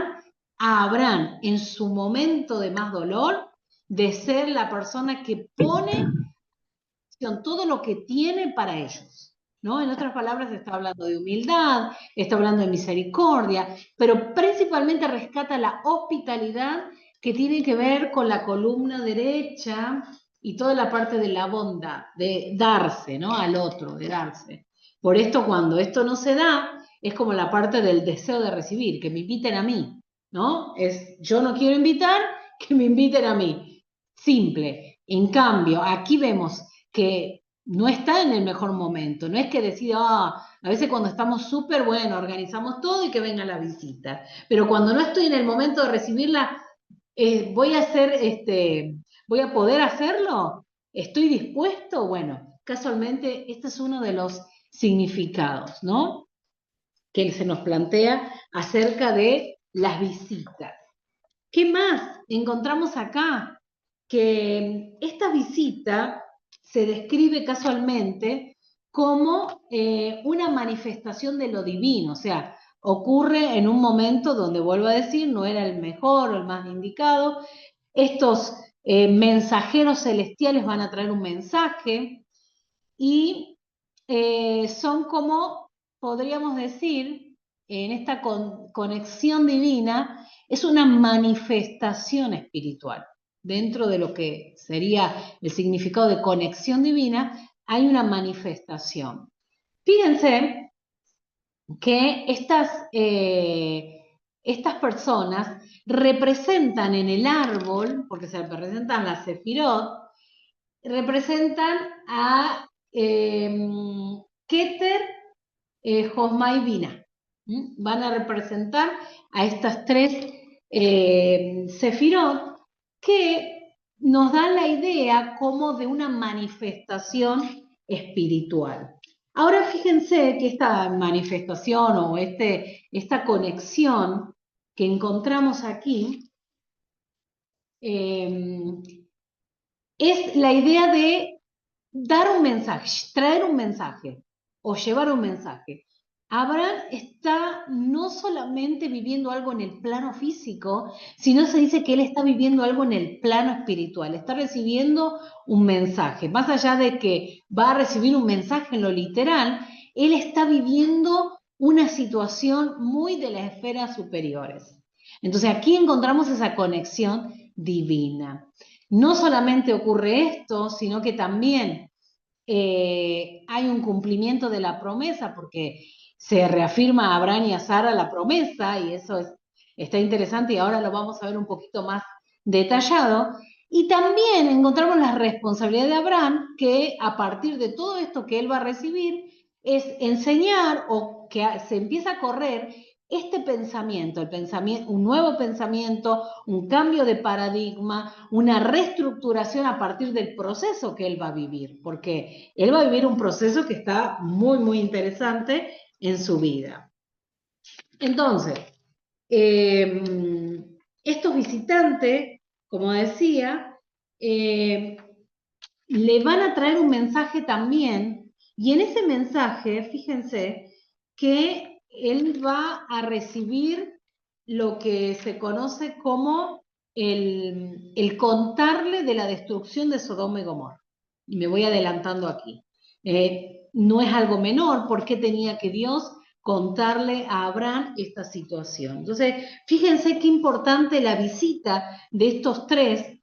S1: a Abraham en su momento de más dolor de ser la persona que pone todo lo que tiene para ellos. ¿No? En otras palabras, está hablando de humildad, está hablando de misericordia, pero principalmente rescata la hospitalidad que tiene que ver con la columna derecha y toda la parte de la bondad, de darse, ¿no? Al otro, de darse. Por esto, cuando esto no se da, es como la parte del deseo de recibir, que me inviten a mí, ¿no? Es, yo no quiero invitar, que me inviten a mí. Simple. En cambio, aquí vemos que no está en el mejor momento, no es que decida, a veces cuando estamos súper bueno, organizamos todo y que venga la visita, pero cuando no estoy en el momento de recibirla, voy a poder hacerlo, estoy dispuesto, bueno, casualmente este es uno de los significados, ¿no? Que se nos plantea acerca de las visitas. ¿Qué más encontramos acá? Que esta visita se describe casualmente como una manifestación de lo divino, o sea, ocurre en un momento donde, vuelvo a decir, no era el mejor o el más indicado. Estos mensajeros celestiales van a traer un mensaje y son como, podríamos decir, en esta conexión divina, es una manifestación espiritual. Dentro de lo que sería el significado de conexión divina, hay una manifestación. Fíjense que estas personas representan en el árbol, porque se representan las sefirot, representan a Keter, Josma y Bina. Van a representar a estas tres sefirot que nos dan la idea como de una manifestación espiritual. Ahora fíjense que esta manifestación o esta conexión que encontramos aquí es la idea de dar un mensaje, traer un mensaje o llevar un mensaje. Abraham está no solamente viviendo algo en el plano físico, sino se dice que él está viviendo algo en el plano espiritual, está recibiendo un mensaje. Más allá de que va a recibir un mensaje en lo literal, él está viviendo una situación muy de las esferas superiores. Entonces aquí encontramos esa conexión divina. No solamente ocurre esto, sino que también hay un cumplimiento de la promesa, porque se reafirma a Abraham y a Sara la promesa, y eso está interesante y ahora lo vamos a ver un poquito más detallado. Y también encontramos la responsabilidad de Abraham, que a partir de todo esto que él va a recibir, es enseñar o que se empieza a correr este pensamiento, un nuevo pensamiento, un cambio de paradigma, una reestructuración a partir del proceso que él va a vivir, porque él va a vivir un proceso que está muy, muy interesante en su vida. Entonces, estos visitantes, como decía, le van a traer un mensaje también, y en ese mensaje, fíjense, que él va a recibir lo que se conoce como el contarle de la destrucción de Sodoma y Gomorra. Y me voy adelantando aquí. No es algo menor, ¿por qué tenía que Dios contarle a Abraham esta situación? Entonces, fíjense qué importante la visita de estas tres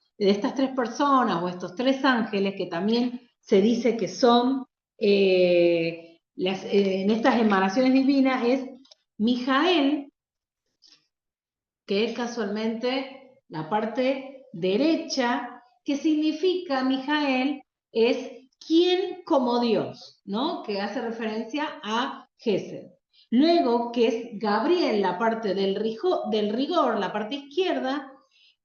S1: personas o estos tres ángeles, que también se dice que son, en estas emanaciones divinas, es Mijael, que es casualmente la parte derecha, que significa, Mijael, es quien como Dios, ¿no? Que hace referencia a Gesed. Luego, que es Gabriel, la parte del rigor, la parte izquierda,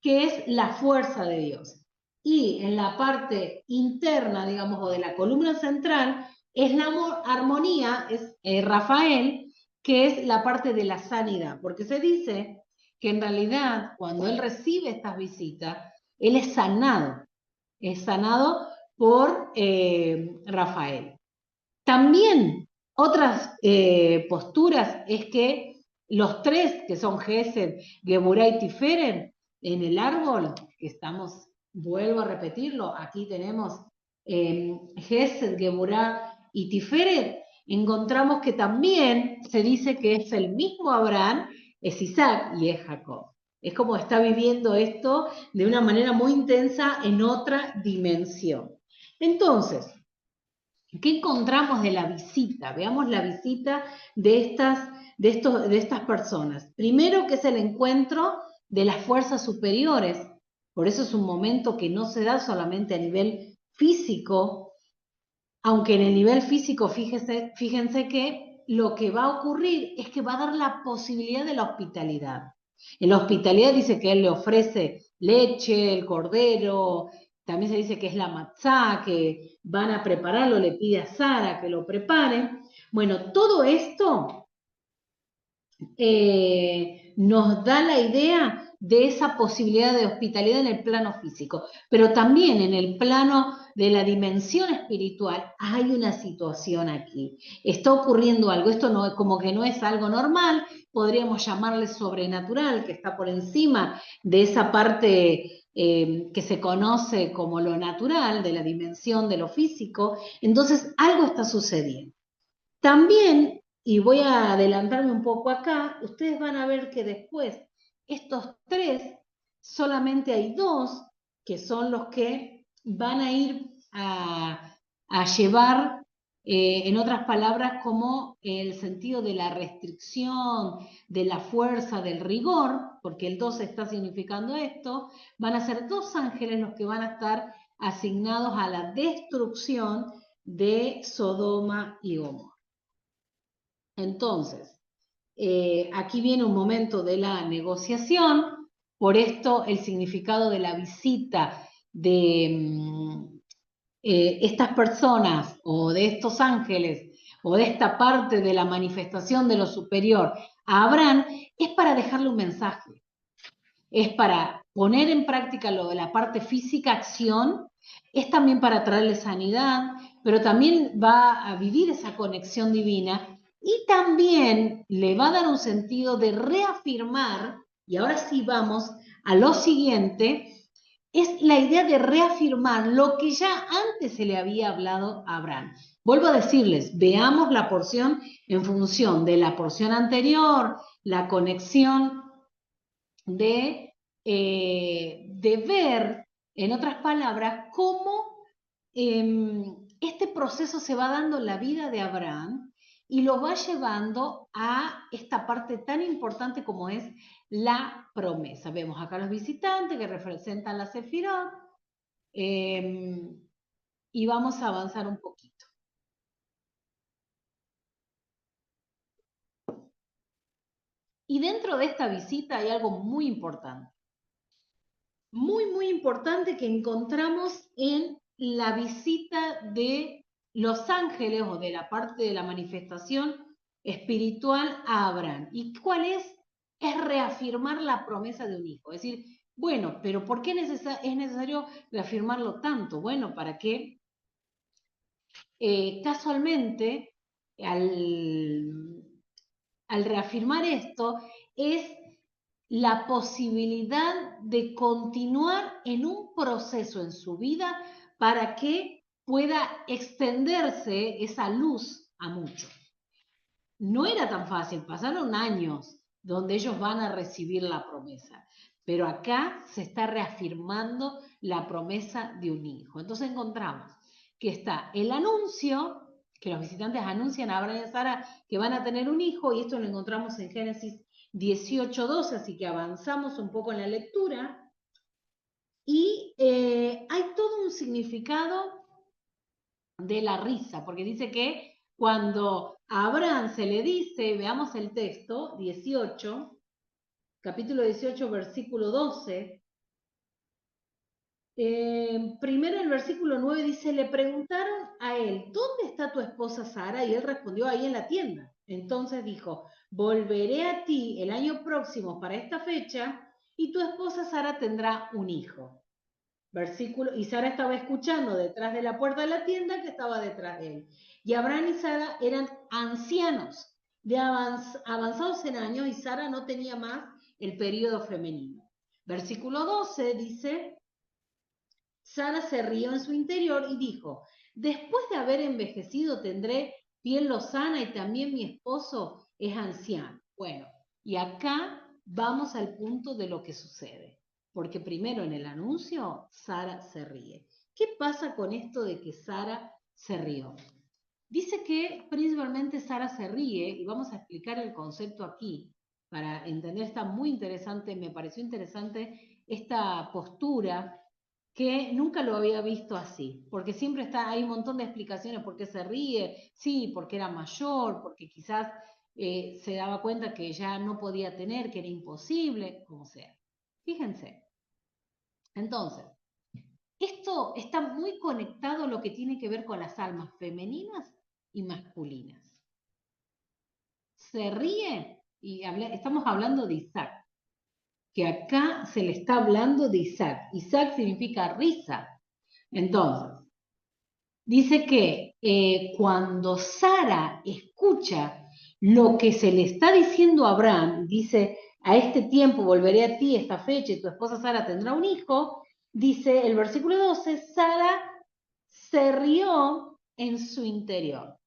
S1: que es la fuerza de Dios. Y en la parte interna, digamos, o de la columna central, es la armonía, es Rafael, que es la parte de la sanidad, porque se dice que en realidad cuando él recibe estas visitas, él es sanado por Rafael. También otras posturas es que los tres, que son Gesed, Geburah y Tiferet, en el árbol, que estamos, vuelvo a repetirlo, aquí tenemos Gesed, Geburah y Tiferet, encontramos que también se dice que es el mismo Abraham, es Isaac y es Jacob. Es como está viviendo esto de una manera muy intensa en otra dimensión. Entonces, ¿qué encontramos de la visita? Veamos la visita de estas personas. Primero, que es el encuentro de las fuerzas superiores. Por eso es un momento que no se da solamente a nivel físico, aunque en el nivel físico, fíjense que lo que va a ocurrir es que va a dar la posibilidad de la hospitalidad. En la hospitalidad dice que él le ofrece leche, el cordero, también se dice que es la matzá, que van a prepararlo, le pide a Sara que lo prepare. Bueno, todo esto nos da la idea de esa posibilidad de hospitalidad en el plano físico, pero también en el plano de la dimensión espiritual hay una situación aquí. Está ocurriendo algo, esto no, como que no es algo normal, podríamos llamarle sobrenatural, que está por encima de esa parte que se conoce como lo natural, de la dimensión de lo físico. Entonces algo está sucediendo. También, y voy a adelantarme un poco acá, ustedes van a ver que después estos tres, solamente hay dos que son los que van a ir a llevar, en otras palabras, como el sentido de la restricción, de la fuerza, del rigor, porque el 2 está significando esto, van a ser dos ángeles los que van a estar asignados a la destrucción de Sodoma y Gomorra. Entonces, aquí viene un momento de la negociación, por esto el significado de la visita de estas personas o de estos ángeles o de esta parte de la manifestación de lo superior a Abraham es para dejarle un mensaje, es para poner en práctica lo de la parte física, acción, es también para traerle sanidad, pero también va a vivir esa conexión divina y también le va a dar un sentido de reafirmar, y ahora sí vamos a lo siguiente, es la idea de reafirmar lo que ya antes se le había hablado a Abraham. Vuelvo a decirles, veamos la porción en función de la porción anterior, la conexión de ver, en otras palabras, cómo este proceso se va dando en la vida de Abraham y lo va llevando a esta parte tan importante como es la promesa. Vemos acá los visitantes que representan la Sefirot y vamos a avanzar un poquito. Y dentro de esta visita hay algo muy importante. Muy importante que encontramos en la visita de los ángeles o de la parte de la manifestación espiritual a Abraham. ¿Y cuál es? Es reafirmar la promesa de un hijo. Es decir, bueno, pero ¿por qué es necesario reafirmarlo tanto? Bueno, para que casualmente al reafirmar esto es la posibilidad de continuar en un proceso en su vida para que pueda extenderse esa luz a muchos. No era tan fácil, pasaron años donde ellos van a recibir la promesa, pero acá se está reafirmando la promesa de un hijo. Entonces encontramos que está el anuncio, que los visitantes anuncian a Abraham y a Sara que van a tener un hijo, y esto lo encontramos en Génesis 18:12, así que avanzamos un poco en la lectura, y hay todo un significado de la risa, porque dice que cuando a Abraham se le dice, veamos el texto, 18, capítulo 18, versículo 12, primero el versículo 9 dice, le preguntaron a él, ¿dónde está tu esposa Sara? Y él respondió, ahí en la tienda. Entonces dijo, volveré a ti el año próximo para esta fecha y tu esposa Sara tendrá un hijo. Versículo, y Sara estaba escuchando detrás de la puerta de la tienda que estaba detrás de él. Y Abraham y Sara eran ancianos, de avanzados en años, y Sara no tenía más el periodo femenino. Versículo 12 dice, Sara se rió en su interior y dijo, después de haber envejecido tendré piel lozana y también mi esposo es anciano. Bueno, y acá vamos al punto de lo que sucede, porque primero en el anuncio Sara se ríe. ¿Qué pasa con esto de que Sara se rió? Dice que principalmente Sara se ríe, y vamos a explicar el concepto aquí para entender, está muy interesante, me pareció interesante esta postura que nunca lo había visto así, porque siempre hay un montón de explicaciones por qué se ríe, sí, porque era mayor, porque quizás se daba cuenta que ya no podía tener, que era imposible, como sea. Fíjense. Entonces, esto está muy conectado a lo que tiene que ver con las almas femeninas y masculinas. Se ríe, y estamos hablando de Isaac, que acá se le está hablando de Isaac. Isaac significa risa. Entonces, dice que cuando Sara escucha lo que se le está diciendo a Abraham, dice, a este tiempo volveré a ti, esta fecha, y tu esposa Sara tendrá un hijo, dice el versículo 12, Sara se rió en su interior.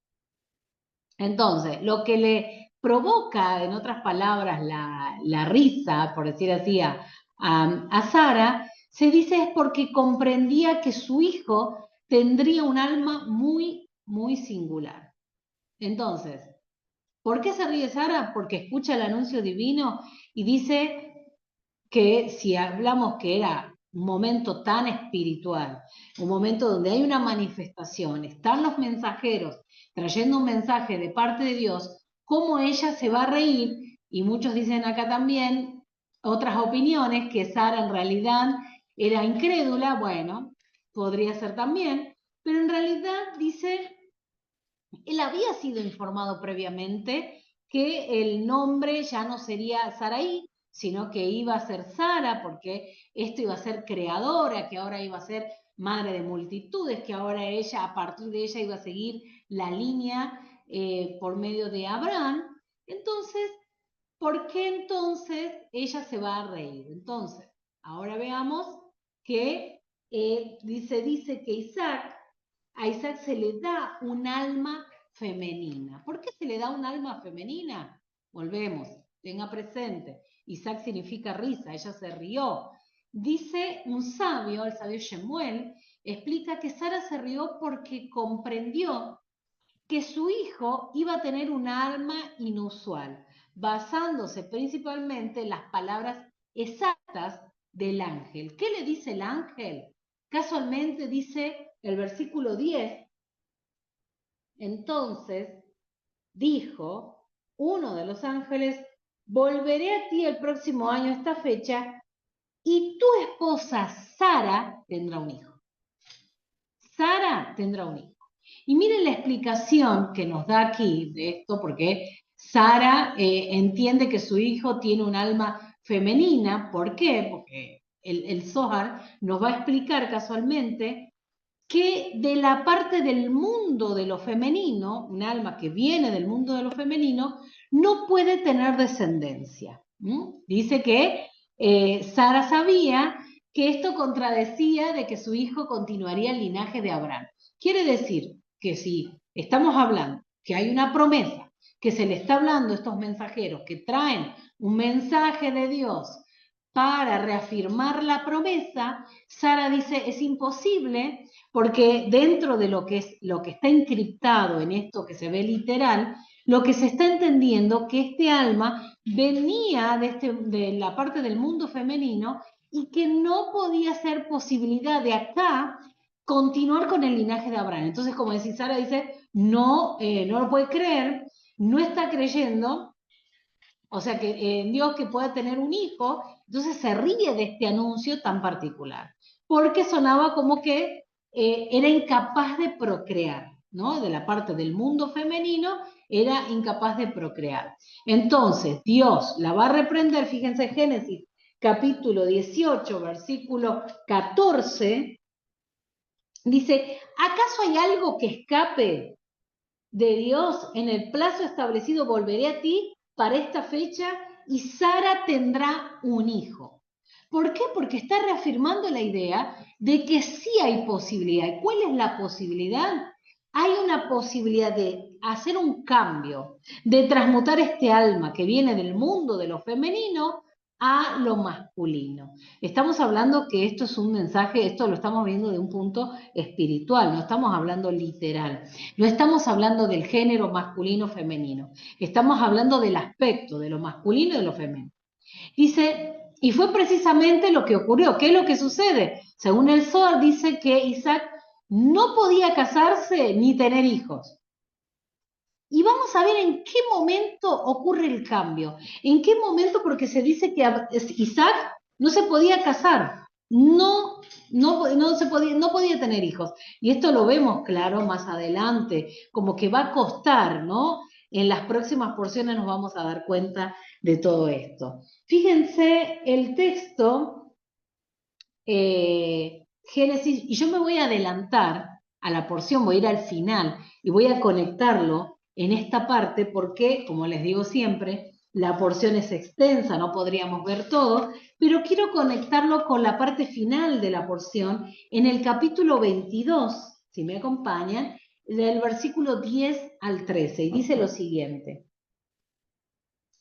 S1: Entonces, lo que le provoca, en otras palabras, la risa, por decir así, a Sara, se dice es porque comprendía que su hijo tendría un alma muy singular. Entonces, ¿por qué se ríe Sara? Porque escucha el anuncio divino y dice que si hablamos que era un momento tan espiritual, un momento donde hay una manifestación, están los mensajeros trayendo un mensaje de parte de Dios, ¿cómo ella se va a reír? Y muchos dicen acá también otras opiniones, que Sara en realidad era incrédula, bueno, podría ser también, pero en realidad dice, él había sido informado previamente que el nombre ya no sería Saraí, sino que iba a ser Sara, porque esto iba a ser creadora, que ahora iba a ser madre de multitudes, que ahora ella, a partir de ella, iba a seguir la línea por medio de Abraham. Entonces, ¿por qué entonces ella se va a reír? Entonces, ahora veamos que dice que a Isaac se le da un alma femenina. ¿Por qué se le da un alma femenina? Volvemos. tenga presente, Isaac significa risa, ella se rió. Dice un sabio, el sabio Shemuel, explica que Sara se rió porque comprendió que su hijo iba a tener un alma inusual, basándose principalmente en las palabras exactas del ángel. ¿Qué le dice el ángel? Casualmente dice el versículo 10, entonces dijo uno de los ángeles, volveré a ti el próximo año a esta fecha y tu esposa Sara tendrá un hijo. Sara tendrá un hijo. Y miren la explicación que nos da aquí de esto, porque Sara entiende que su hijo tiene un alma femenina. ¿Por qué? Porque el Zohar nos va a explicar casualmente que de la parte del mundo de lo femenino, un alma que viene del mundo de lo femenino, no puede tener descendencia. Dice que Sara sabía que esto contradecía de que su hijo continuaría el linaje de Abraham. Quiere decir que si estamos hablando que hay una promesa, que se le está hablando a estos mensajeros que traen un mensaje de Dios para reafirmar la promesa, Sara dice, es imposible porque dentro de lo que está encriptado en esto que se ve literal, lo que se está entendiendo que este alma venía de la parte del mundo femenino y que no podía ser posibilidad de acá continuar con el linaje de Abraham. Entonces, como decía Sara, dice, no, no lo puede creer, no está creyendo, o sea, que en Dios que pueda tener un hijo, entonces se ríe de este anuncio tan particular, porque sonaba como que era incapaz de procrear, ¿no? De la parte del mundo femenino era incapaz de procrear. Entonces, Dios la va a reprender, fíjense, Génesis capítulo 18, versículo 14, dice, ¿acaso hay algo que escape de Dios? En el plazo establecido volveré a ti para esta fecha y Sara tendrá un hijo. ¿Por qué? Porque está reafirmando la idea de que sí hay posibilidad. ¿Y cuál es la posibilidad? Hay una posibilidad de hacer un cambio, de transmutar este alma que viene del mundo de lo femenino a lo masculino. Estamos hablando que esto es un mensaje, esto lo estamos viendo de un punto espiritual, no estamos hablando literal. No estamos hablando del género masculino o femenino, estamos hablando del aspecto de lo masculino y de lo femenino. Dice, y fue precisamente lo que ocurrió. ¿Qué es lo que sucede? Según el Zohar dice que Isaac no podía casarse ni tener hijos. Y vamos a ver en qué momento ocurre el cambio. ¿En qué momento? Porque se dice que Isaac no se podía casar, no podía tener hijos. Y esto lo vemos claro más adelante, como que va a costar, ¿no? En las próximas porciones nos vamos a dar cuenta de todo esto. Fíjense el texto, Génesis, y yo me voy a adelantar a la porción, voy a ir al final y voy a conectarlo en esta parte porque, como les digo siempre, la porción es extensa, no podríamos ver todo, pero quiero conectarlo con la parte final de la porción en el capítulo 22, si me acompañan, del versículo 10 al 13, y dice lo siguiente.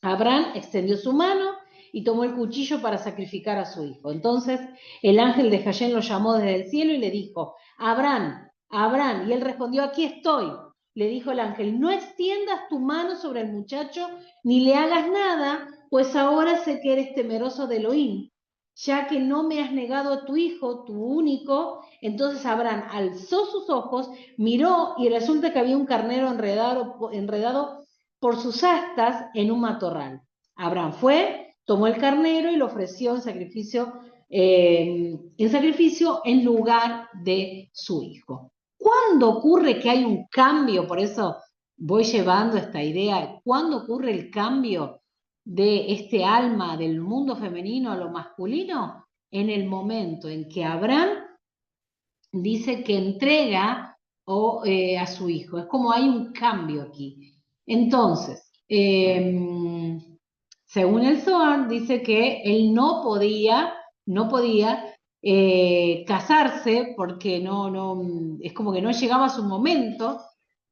S1: Abraham extendió su mano y tomó el cuchillo para sacrificar a su hijo. Entonces el ángel de Jayén lo llamó desde el cielo y le dijo, Abraham, Abraham, y él respondió, aquí estoy. Le dijo el ángel, no extiendas tu mano sobre el muchacho ni le hagas nada, pues ahora sé que eres temeroso de Elohim, ya que no me has negado a tu hijo, tu único. Entonces Abraham alzó sus ojos, miró y resulta que había un carnero enredado por sus astas en un matorral. Abraham fue, tomó el carnero y lo ofreció en sacrificio en lugar de su hijo. ¿Cuándo ocurre que hay un cambio? Por eso voy llevando esta idea. ¿Cuándo ocurre el cambio de este alma del mundo femenino a lo masculino? En el momento en que Abraham dice que entrega a su hijo. Es como hay un cambio aquí. Entonces, según el Zohar, dice que él no podía casarse porque es como que no llegaba su momento,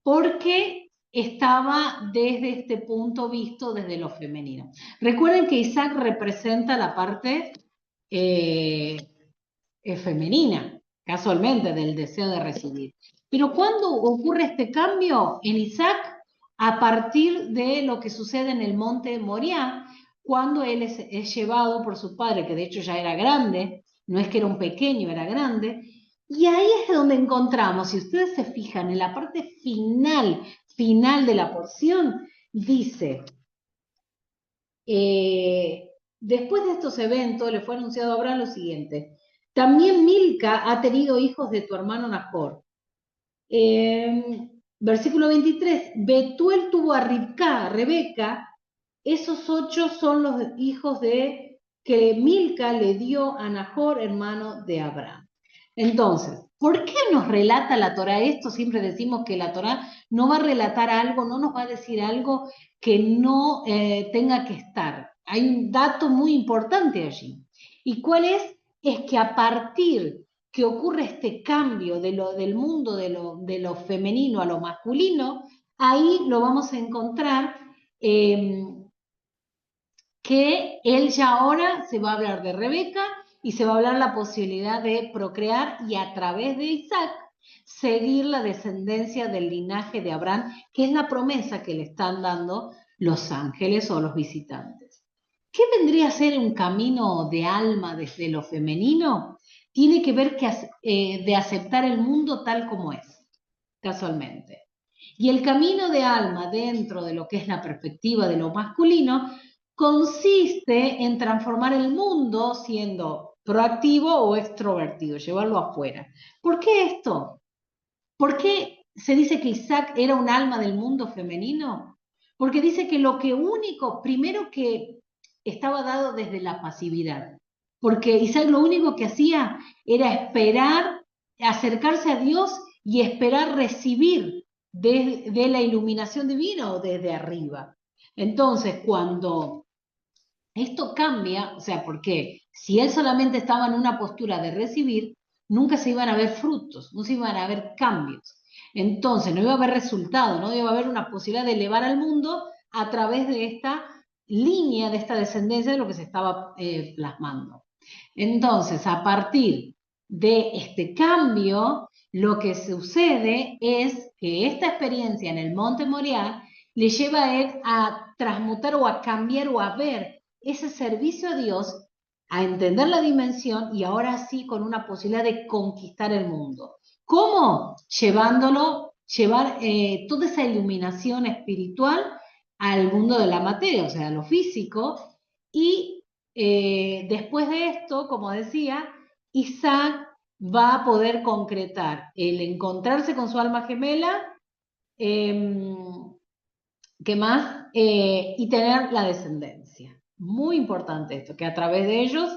S1: porque estaba desde este punto visto desde lo femenino. Recuerden que Isaac representa la parte femenina, casualmente, del deseo de recibir. Pero ¿cuándo ocurre este cambio en Isaac? A partir de lo que sucede en el monte Moriah, cuando él es llevado por su padre, que de hecho ya era grande, no es que era un pequeño, era grande, y ahí es donde encontramos, si ustedes se fijan, en la parte final de la porción, dice, después de estos eventos le fue anunciado a Abraham lo siguiente: también Milca ha tenido hijos de tu hermano Nahor. Versículo 23, Betuel tuvo a Rebeca, esos 8 son los hijos de que Milca le dio a Nahor, hermano de Abraham. Entonces, ¿por qué nos relata la Torá esto? Siempre decimos que la Torá no va a relatar algo, no nos va a decir algo que no tenga que estar. Hay un dato muy importante allí. ¿Y cuál es? Es que a partir que ocurre este cambio del mundo de lo femenino a lo masculino, ahí lo vamos a encontrar que él ya ahora se va a hablar de Rebeca y se va a hablar la posibilidad de procrear y a través de Isaac seguir la descendencia del linaje de Abraham, que es la promesa que le están dando los ángeles o los visitantes. ¿Qué vendría a ser un camino de alma desde lo femenino? Tiene que ver de aceptar el mundo tal como es, casualmente. Y el camino de alma dentro de lo que es la perspectiva de lo masculino consiste en transformar el mundo siendo proactivo o extrovertido, llevarlo afuera. ¿Por qué esto? ¿Por qué se dice que Isaac era un alma del mundo femenino? Porque dice que lo que único, primero que estaba dado desde la pasividad, porque Isaac lo único que hacía era esperar, acercarse a Dios y esperar recibir de la iluminación divina o desde arriba. Entonces, cuando esto cambia, o sea, porque si él solamente estaba en una postura de recibir, nunca se iban a ver frutos, no se iban a ver cambios. Entonces, no iba a haber resultado, no iba a haber una posibilidad de elevar al mundo a través de esta línea, de esta descendencia de lo que se estaba plasmando. Entonces, a partir de este cambio, lo que sucede es que esta experiencia en el Monte Moriah le lleva a él a transmutar o a cambiar o a ver ese servicio a Dios, a entender la dimensión y ahora sí con una posibilidad de conquistar el mundo. ¿Cómo? Llevar toda esa iluminación espiritual al mundo de la materia, o sea, a lo físico, y después de esto, como decía, Isaac va a poder concretar el encontrarse con su alma gemela, ¿qué más? Y tener la descendencia. Muy importante esto, que a través de ellos,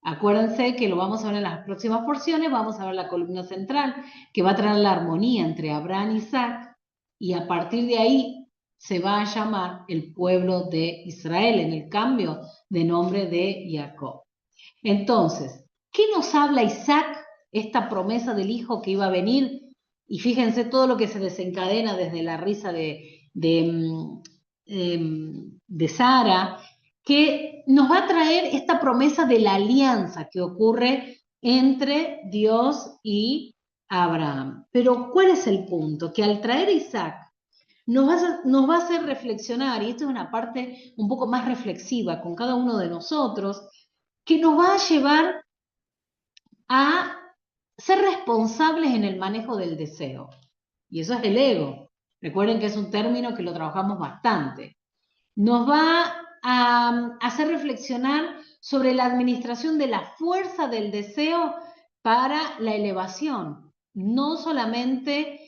S1: acuérdense que lo vamos a ver en las próximas porciones, vamos a ver la columna central, que va a traer la armonía entre Abraham y Isaac, y a partir de ahí se va a llamar el pueblo de Israel, en el cambio de nombre de Jacob. Entonces, ¿qué nos habla Isaac? Esta promesa del hijo que iba a venir, y fíjense todo lo que se desencadena desde la risa de Sara, que nos va a traer esta promesa de la alianza que ocurre entre Dios y Abraham. Pero ¿cuál es el punto? Que al traer a Isaac nos va a hacer reflexionar, y esto es una parte un poco más reflexiva con cada uno de nosotros, que nos va a llevar a ser responsables en el manejo del deseo. Y eso es el ego. Recuerden que es un término que lo trabajamos bastante. Nos va a hacer reflexionar sobre la administración de la fuerza del deseo para la elevación. No solamente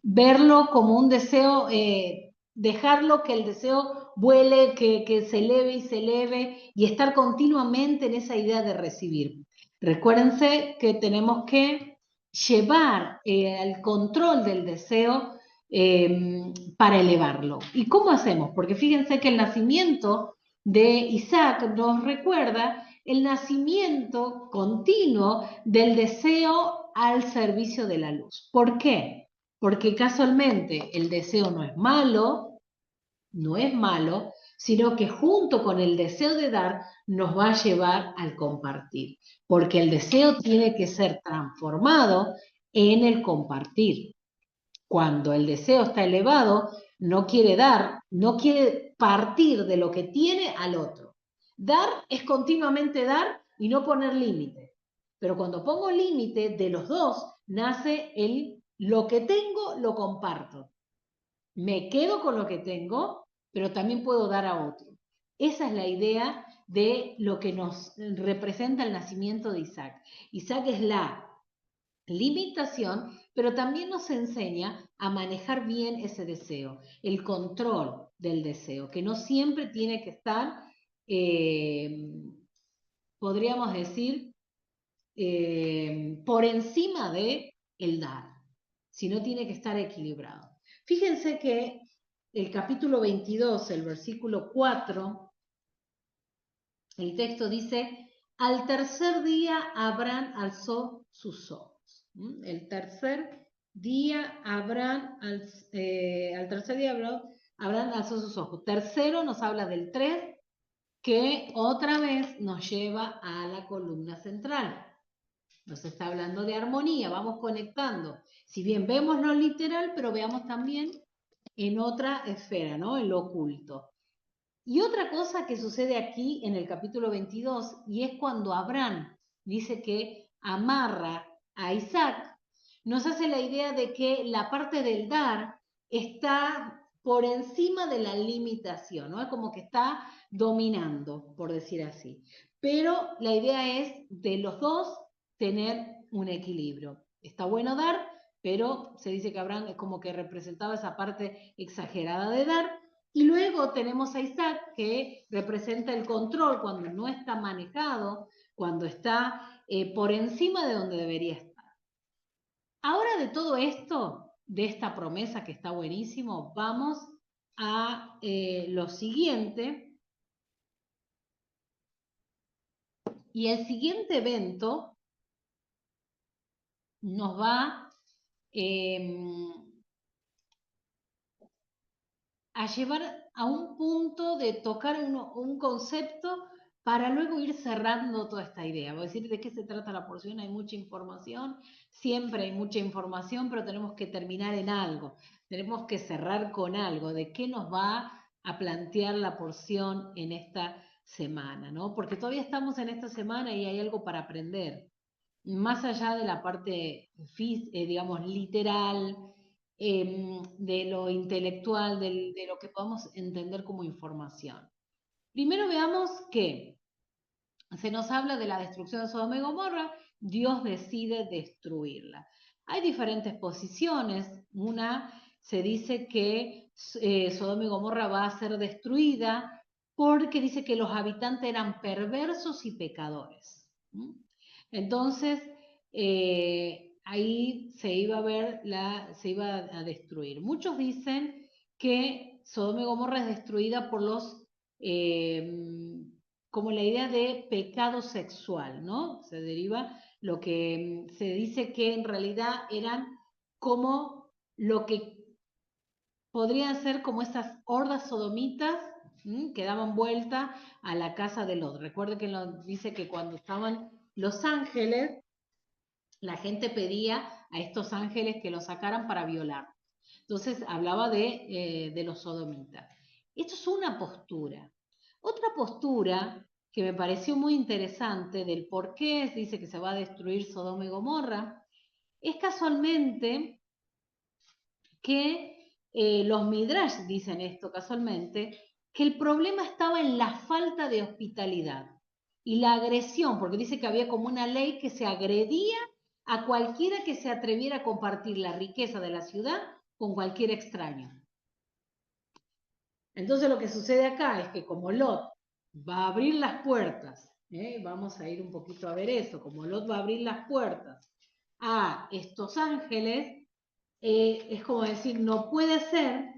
S1: verlo como un deseo, dejarlo que el deseo vuele, que se eleve y estar continuamente en esa idea de recibir. Recuérdense que tenemos que llevar el control del deseo para elevarlo. ¿Y cómo hacemos? Porque fíjense que el nacimiento de Isaac nos recuerda el nacimiento continuo del deseo al servicio de la luz. ¿Por qué? porque casualmente el deseo no es malo, sino que junto con el deseo de dar nos va a llevar al compartir, porque el deseo tiene que ser transformado en el compartir. Cuando el deseo está elevado, no quiere dar, no quiere partir de lo que tiene al otro. Dar es continuamente dar y no poner límite. Pero cuando pongo límite de los dos, nace lo que tengo, lo comparto. Me quedo con lo que tengo, pero también puedo dar a otro. Esa es la idea de lo que nos representa el nacimiento de Isaac. Isaac es la limitación, pero también nos enseña a manejar bien ese deseo, el control del deseo, que no siempre tiene que estar, podríamos decir, por encima de el dar, sino tiene que estar equilibrado. Fíjense que el capítulo 22, el versículo 4, el texto dice, al tercer día Abraham alzó sus ojos. El tercer día Abraham, al tercer día Abraham alzó sus ojos. Tercero nos habla del 3, que otra vez nos lleva a la columna central. Nos está hablando de armonía, vamos conectando. Si bien vemos lo literal, pero veamos también en otra esfera, ¿no? En lo oculto. Y otra cosa que sucede aquí en el capítulo 22, y es cuando Abraham dice que amarra a Isaac, nos hace la idea de que la parte del dar está por encima de la limitación, ¿no? Es como que está dominando, por decir así. Pero la idea es de los dos tener un equilibrio. Está bueno dar, pero se dice que Abraham es como que representaba esa parte exagerada de dar. Y luego tenemos a Isaac, que representa el control cuando no está manejado, cuando está por encima de donde debería estar. Ahora de todo esto, de esta promesa que está buenísimo, vamos a lo siguiente. Y el siguiente evento nos va a llevar a un punto de tocar un concepto para luego ir cerrando toda esta idea. Voy a decir de qué se trata la porción, hay mucha información, siempre hay mucha información, pero tenemos que terminar en algo, tenemos que cerrar con algo, de qué nos va a plantear la porción en esta semana, ¿no? Porque todavía estamos en esta semana y hay algo para aprender, más allá de la parte, digamos, literal, de lo intelectual, de lo que podamos entender como información. Primero veamos que se nos habla de la destrucción de Sodoma y Gomorra, Dios decide destruirla. Hay diferentes posiciones, una se dice que Sodoma y Gomorra va a ser destruida porque dice que los habitantes eran perversos y pecadores. Entonces, ahí se iba a ver, se iba a destruir. Muchos dicen que Sodoma y Gomorra es destruida por como la idea de pecado sexual, ¿no? Se deriva lo que se dice que en realidad eran como lo que podrían ser como esas hordas sodomitas que daban vuelta a la casa de Lot. Recuerde que dice que cuando estaban los ángeles, la gente pedía a estos ángeles que los sacaran para violar. Entonces hablaba de los sodomitas. Esto es una postura. Otra postura que me pareció muy interesante del por qué dice que se va a destruir Sodoma y Gomorra, es casualmente que los Midrash dicen esto casualmente, que el problema estaba en la falta de hospitalidad y la agresión, porque dice que había como una ley que se agredía a cualquiera que se atreviera a compartir la riqueza de la ciudad con cualquier extraño. Entonces lo que sucede acá es que como Lot va a abrir las puertas, vamos a ir un poquito a ver eso, como Lot va a abrir las puertas a estos ángeles, es como decir, no puede ser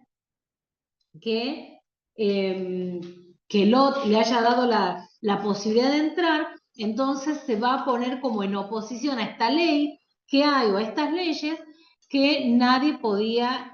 S1: que Lot le haya dado la posibilidad de entrar, entonces se va a poner como en oposición a esta ley que hay o a estas leyes que nadie podía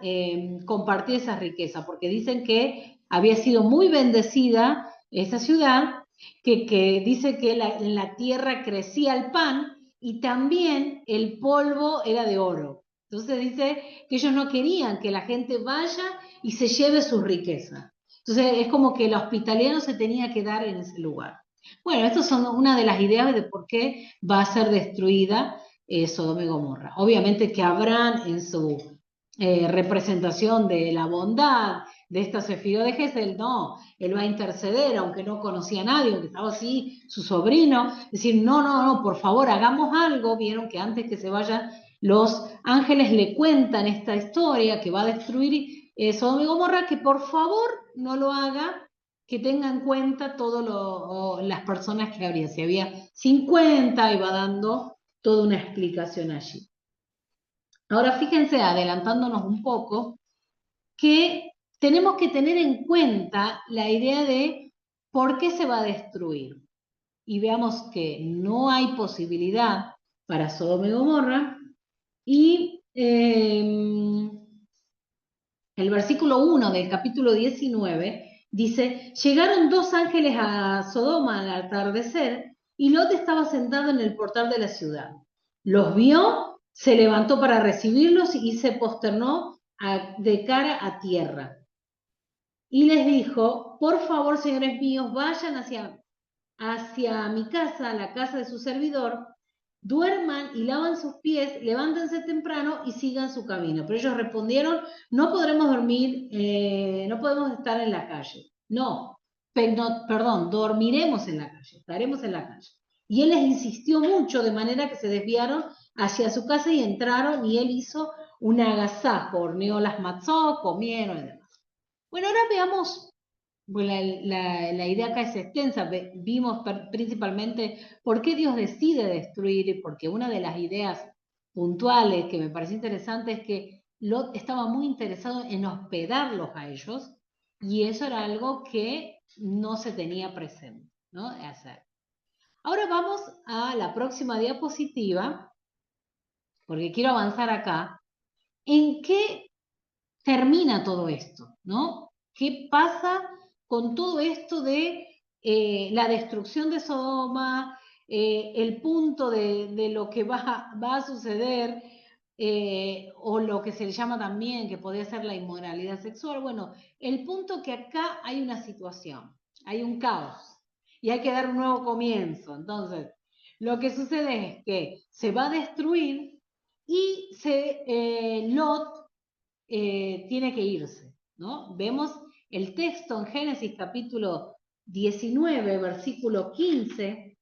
S1: compartir esa riqueza, porque dicen que había sido muy bendecida esa ciudad, que dice que en la tierra crecía el pan y también el polvo era de oro. Entonces dice que ellos no querían que la gente vaya y se lleve su riqueza. Entonces es como que la hospitalidad no se tenía que dar en ese lugar. Bueno, estas son una de las ideas de por qué va a ser destruida Sodoma y Gomorra. Obviamente que Abraham en su representación de la bondad de esta Sefirot de Gesel, no, él va a interceder, aunque no conocía a nadie, aunque estaba así su sobrino, decir, no, por favor, hagamos algo. Vieron que antes que se vayan, los ángeles le cuentan esta historia que va a destruir Sodoma y Gomorra, que por favor no lo haga, que tenga en cuenta todas las personas que habría. Si había 50, y va dando toda una explicación allí. Ahora fíjense, adelantándonos un poco, que tenemos que tener en cuenta la idea de por qué se va a destruir. Y veamos que no hay posibilidad para Sodoma y Gomorra. Y el versículo 1 del capítulo 19 dice, llegaron dos ángeles a Sodoma al atardecer y Lot estaba sentado en el portal de la ciudad. Los vio, se levantó para recibirlos y se posternó de cara a tierra. Y les dijo, por favor, señores míos, vayan hacia mi casa, la casa de su servidor, duerman y lavan sus pies, levántense temprano y sigan su camino. Pero ellos respondieron, no podremos dormir, no podemos estar en la calle. No, perdón, dormiremos en la calle, estaremos en la calle. Y él les insistió mucho, de manera que se desviaron hacia su casa y entraron, y él hizo un agasajo, horneó las matzot, comieron y demás. Bueno, ahora veamos, bueno, la idea acá es extensa. Vimos principalmente por qué Dios decide destruir, porque una de las ideas puntuales que me pareció interesante es que Lot estaba muy interesado en hospedarlos a ellos, y eso era algo que no se tenía presente, ¿no? Hacer. Ahora vamos a la próxima diapositiva, porque quiero avanzar acá. ¿En qué termina todo esto? ¿No? ¿Qué pasa con todo esto de la destrucción de Sodoma, el punto de lo que va a suceder, o lo que se le llama también, que podría ser la inmoralidad sexual? Bueno, el punto que acá hay una situación, hay un caos, y hay que dar un nuevo comienzo. Entonces, lo que sucede es que se va a destruir y Lot tiene que irse, ¿no? Vemos el texto en Génesis capítulo 19, versículo 15,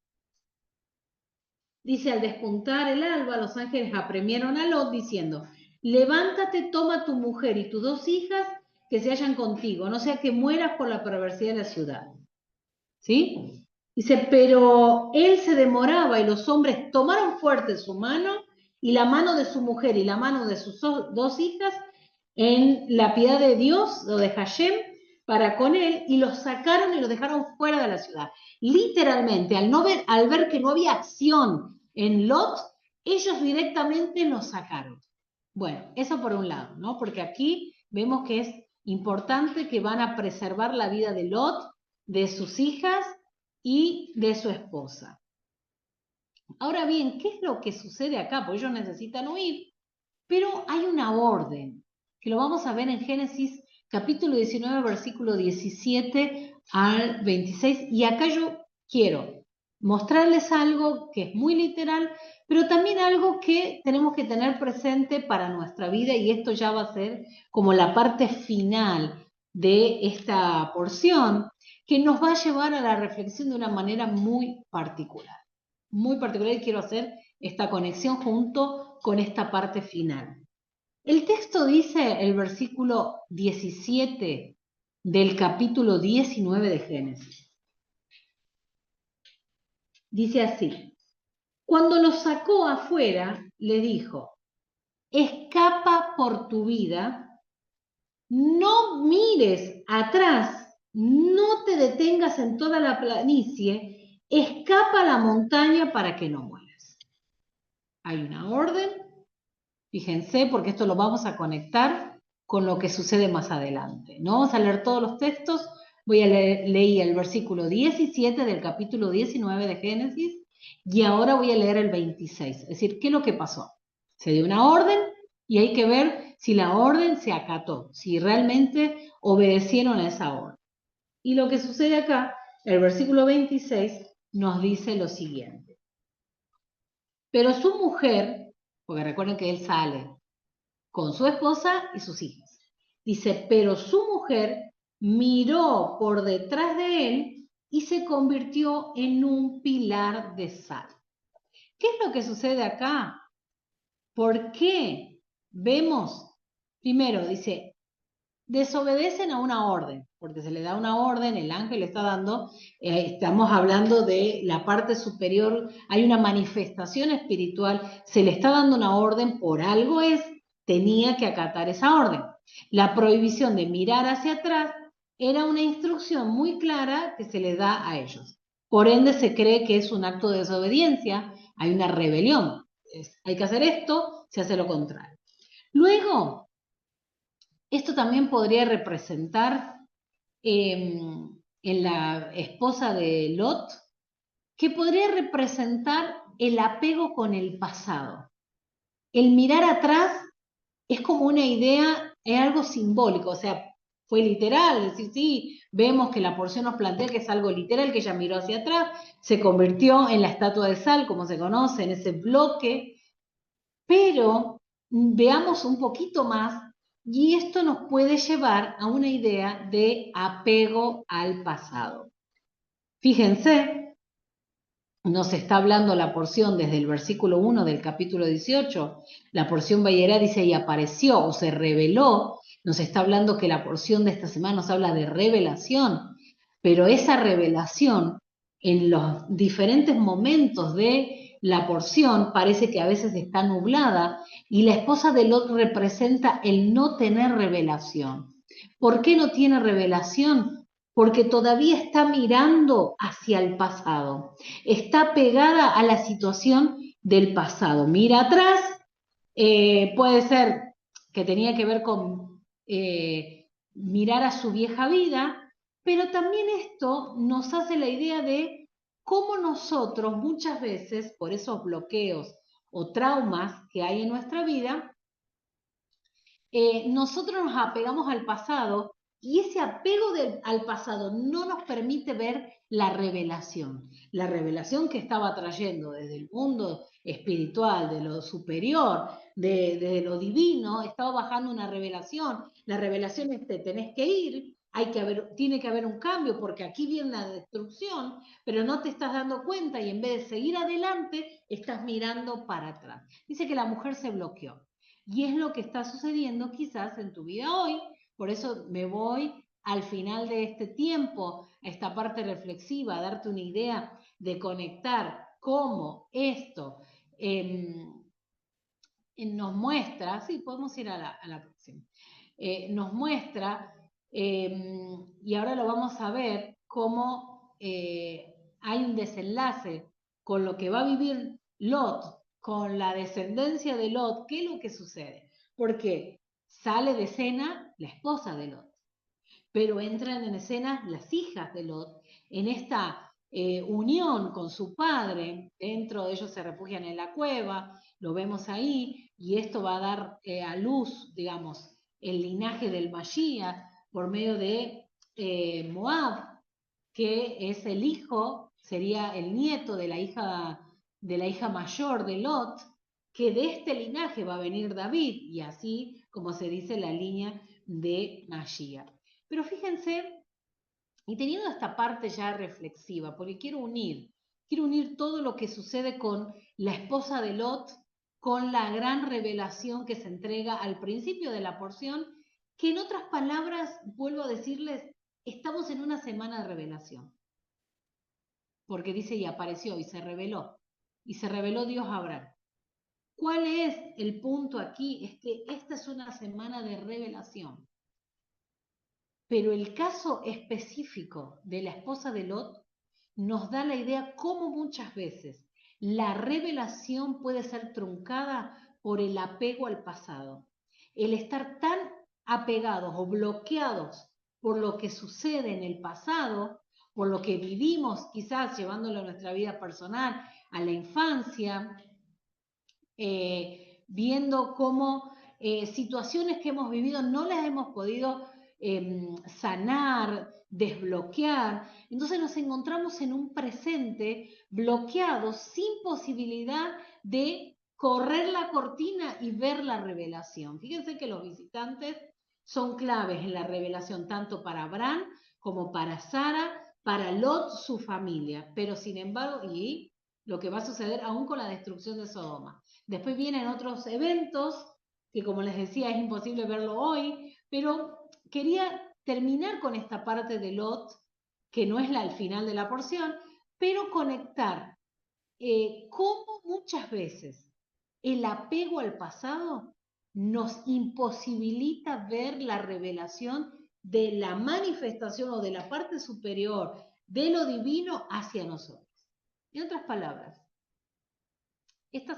S1: dice, al despuntar el alba, los ángeles apremiaron a Lot diciendo, levántate, toma tu mujer y tus dos hijas que se hallan contigo, no sea que mueras por la perversidad de la ciudad. ¿Sí? Dice, pero él se demoraba y los hombres tomaron fuerte su mano y la mano de su mujer y la mano de sus dos hijas en la piedad de Dios o de Hashem para con él, y los sacaron y los dejaron fuera de la ciudad. Literalmente, al ver que no había acción en Lot, ellos directamente los sacaron. Bueno, eso por un lado, ¿no? Porque aquí vemos que es importante que van a preservar la vida de Lot, de sus hijas y de su esposa. Ahora bien, ¿qué es lo que sucede acá? Porque ellos necesitan huir, pero hay una orden, que lo vamos a ver en Génesis capítulo 19, versículo 17 al 26, y acá yo quiero mostrarles algo que es muy literal, pero también algo que tenemos que tener presente para nuestra vida, y esto ya va a ser como la parte final de esta porción, que nos va a llevar a la reflexión de una manera muy particular. Muy particular, y quiero hacer esta conexión junto con esta parte final. El texto dice, el versículo 17 del capítulo 19 de Génesis. Dice así, cuando los sacó afuera, le dijo, escapa por tu vida, no mires atrás, no te detengas en toda la planicie, escapa a la montaña para que no mueras. Hay una orden, Fíjense, porque esto lo vamos a conectar con lo que sucede más adelante. No vamos a leer todos los textos, voy a leer el versículo 17 del capítulo 19 de Génesis y ahora voy a leer el 26. Es decir, ¿qué es lo que pasó? Se dio una orden y hay que ver si la orden se acató, si realmente obedecieron a esa orden. Y lo que sucede acá, el versículo 26 nos dice lo siguiente. Pero su mujer, porque recuerden que él sale con su esposa y sus hijas. Dice, pero su mujer miró por detrás de él y se convirtió en un pilar de sal. ¿Qué es lo que sucede acá? ¿Por qué vemos? Primero, dice, desobedecen a una orden, porque se le da una orden, el ángel le está dando, estamos hablando de la parte superior, hay una manifestación espiritual, se le está dando una orden, por algo tenía que acatar esa orden. La prohibición de mirar hacia atrás era una instrucción muy clara que se le da a ellos. Por ende se cree que es un acto de desobediencia, hay una rebelión, hay que hacer esto, se hace lo contrario. Luego, esto también podría representar en la esposa de Lot, que podría representar el apego con el pasado. El mirar atrás es como una idea, es algo simbólico, o sea, fue literal, es decir, sí, vemos que la porción nos plantea que es algo literal, que ella miró hacia atrás, se convirtió en la estatua de sal, como se conoce, en ese bloque, pero veamos un poquito más y esto nos puede llevar a una idea de apego al pasado. Fíjense, nos está hablando la porción desde el versículo 1 del capítulo 18, la porción Bayerá dice y apareció o se reveló, nos está hablando que la porción de esta semana nos habla de revelación, pero esa revelación en los diferentes momentos de la porción parece que a veces está nublada y la esposa de Lot representa el no tener revelación. ¿Por qué no tiene revelación? Porque todavía está mirando hacia el pasado, está pegada a la situación del pasado. Mira atrás, puede ser que tenía que ver con mirar a su vieja vida, pero también esto nos hace la idea de cómo nosotros muchas veces, por esos bloqueos o traumas que hay en nuestra vida, nosotros nos apegamos al pasado y ese apego al pasado no nos permite ver la revelación que estaba trayendo desde el mundo espiritual, de lo superior, de lo divino, estaba bajando una revelación. La revelación es: te tenés que ir, tiene que haber un cambio porque aquí viene la destrucción, pero no te estás dando cuenta y en vez de seguir adelante, estás mirando para atrás. Dice que la mujer se bloqueó. Y es lo que está sucediendo quizás en tu vida hoy. Por eso me voy al final de este tiempo, a esta parte reflexiva, a darte una idea de conectar cómo esto nos muestra, sí, podemos ir a la próxima, nos muestra, y ahora lo vamos a ver, cómo hay un desenlace con lo que va a vivir Lot, con la descendencia de Lot. ¿Qué es lo que sucede? Porque sale de escena la esposa de Lot, pero entran en escena las hijas de Lot en esta unión con su padre. Dentro de ellos se refugian en la cueva, lo vemos ahí, y esto va a dar a luz, digamos, el linaje del Mashiach por medio de Moab, que es el hijo, sería el nieto de la hija mayor de Lot, que de este linaje va a venir David, y así como se dice la línea de Mashiach. Pero fíjense, y teniendo esta parte ya reflexiva, porque quiero unir todo lo que sucede con la esposa de Lot, con la gran revelación que se entrega al principio de la porción, que en otras palabras, vuelvo a decirles, estamos en una semana de revelación, porque dice y apareció y se reveló Dios a Abraham. ¿Cuál es el punto aquí? Es que esta es una semana de revelación. Pero el caso específico de la esposa de Lot nos da la idea cómo muchas veces la revelación puede ser truncada por el apego al pasado. El estar tan apegados o bloqueados por lo que sucede en el pasado, por lo que vivimos, quizás llevándolo a nuestra vida personal, a la infancia, viendo cómo situaciones que hemos vivido no las hemos podido sanar, desbloquear. Entonces nos encontramos en un presente bloqueado, sin posibilidad de correr la cortina y ver la revelación. Fíjense que los visitantes son claves en la revelación, tanto para Abraham como para Sara, para Lot, su familia. Pero sin embargo, y lo que va a suceder aún con la destrucción de Sodoma. Después vienen otros eventos que, como les decía, es imposible verlo hoy, pero quería terminar con esta parte de Lot, que no es el final de la porción, pero conectar cómo muchas veces el apego al pasado nos imposibilita ver la revelación de la manifestación o de la parte superior de lo divino hacia nosotros. En otras palabras, esta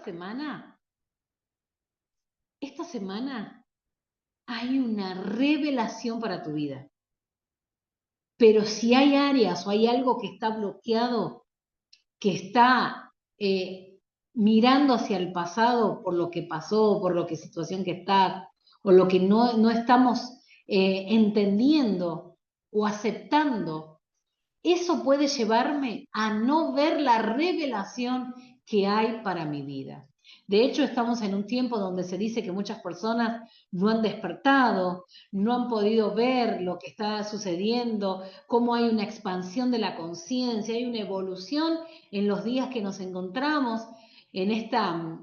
S1: semana hay una revelación para tu vida. Pero si hay áreas o hay algo que está bloqueado, que está mirando hacia el pasado por lo que pasó, por lo que situación que está, o lo que no estamos entendiendo o aceptando, eso puede llevarme a no ver la revelación que hay para mi vida. De hecho, estamos en un tiempo donde se dice que muchas personas no han despertado, no han podido ver lo que está sucediendo, cómo hay una expansión de la conciencia, hay una evolución en los días que nos encontramos en esta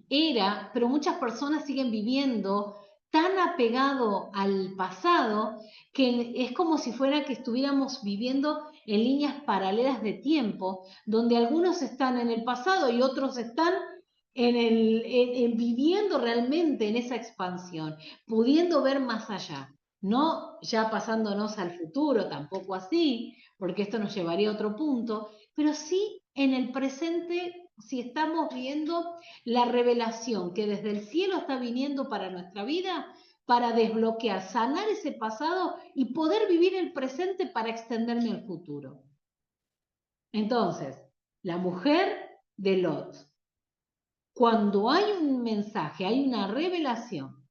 S1: era, pero muchas personas siguen viviendo tan apegado al pasado que es como si fuera que estuviéramos viviendo en líneas paralelas de tiempo, donde algunos están en el pasado y otros están viviendo realmente en esa expansión, pudiendo ver más allá. No ya pasándonos al futuro, tampoco así, porque esto nos llevaría a otro punto, pero sí en el presente, si estamos viendo la revelación que desde el cielo está viniendo para nuestra vida, para desbloquear, sanar ese pasado y poder vivir el presente para extenderme al futuro. Entonces, la mujer de Lot, cuando hay un mensaje, hay una revelación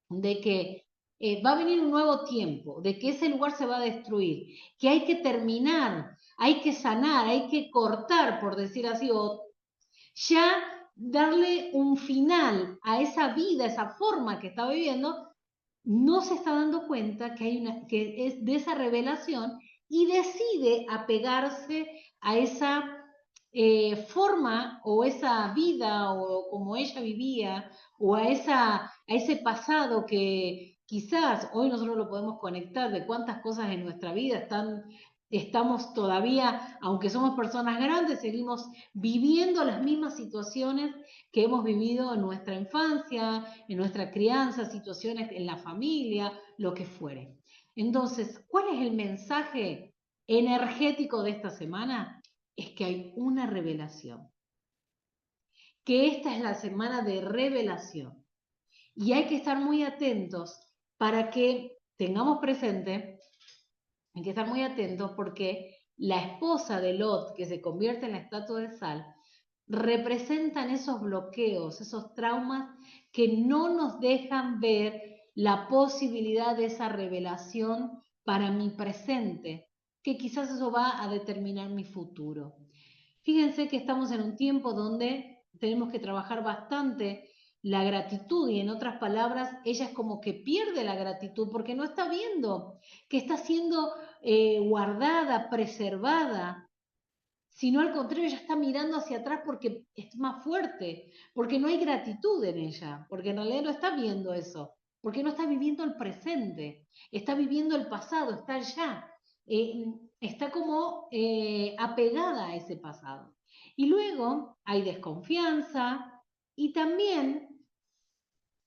S1: de que va a venir un nuevo tiempo, de que ese lugar se va a destruir, que hay que terminar, hay que sanar, hay que cortar, por decir así, o ya darle un final a esa vida, esa forma que estaba viviendo, no se está dando cuenta que es de esa revelación y decide apegarse a esa forma o esa vida o como ella vivía o a ese pasado que quizás hoy nosotros lo podemos conectar de cuántas cosas en nuestra vida estamos todavía, aunque somos personas grandes, seguimos viviendo las mismas situaciones que hemos vivido en nuestra infancia, en nuestra crianza, situaciones en la familia, lo que fuere. Entonces, ¿cuál es el mensaje energético de esta semana? Es que hay una revelación, que esta es la semana de revelación y hay que estar muy atentos para que tengamos presente, hay que estar muy atentos porque la esposa de Lot, que se convierte en la estatua de sal, representan esos bloqueos, esos traumas que no nos dejan ver la posibilidad de esa revelación para mi presente, que quizás eso va a determinar mi futuro. Fíjense que estamos en un tiempo donde tenemos que trabajar bastante la gratitud y en otras palabras, ella es como que pierde la gratitud porque no está viendo que está siendo guardada, preservada, sino al contrario, ella está mirando hacia atrás porque es más fuerte, porque no hay gratitud en ella, porque en realidad no está viendo eso, porque no está viviendo el presente, está viviendo el pasado, está allá, está como apegada a ese pasado. Y luego hay desconfianza y también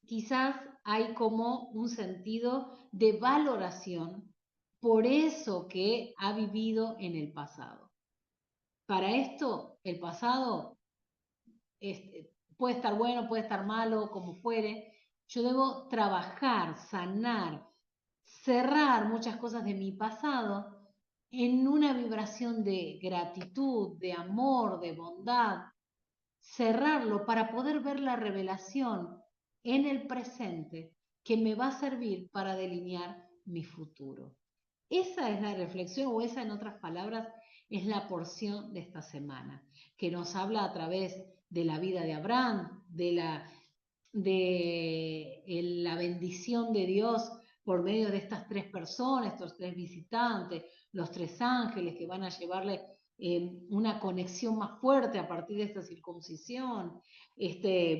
S1: quizás hay como un sentido de valoración por eso que ha vivido en el pasado. Para esto, el pasado puede estar bueno, puede estar malo, como fuere. Yo debo trabajar, sanar, cerrar muchas cosas de mi pasado en una vibración de gratitud, de amor, de bondad, cerrarlo para poder ver la revelación en el presente que me va a servir para delinear mi futuro. Esa es la reflexión, o esa, en otras palabras, es la porción de esta semana, que nos habla a través de la vida de Abraham, de la bendición de Dios por medio de estas tres personas, estos tres visitantes, los tres ángeles que van a llevarle una conexión más fuerte a partir de esta circuncisión,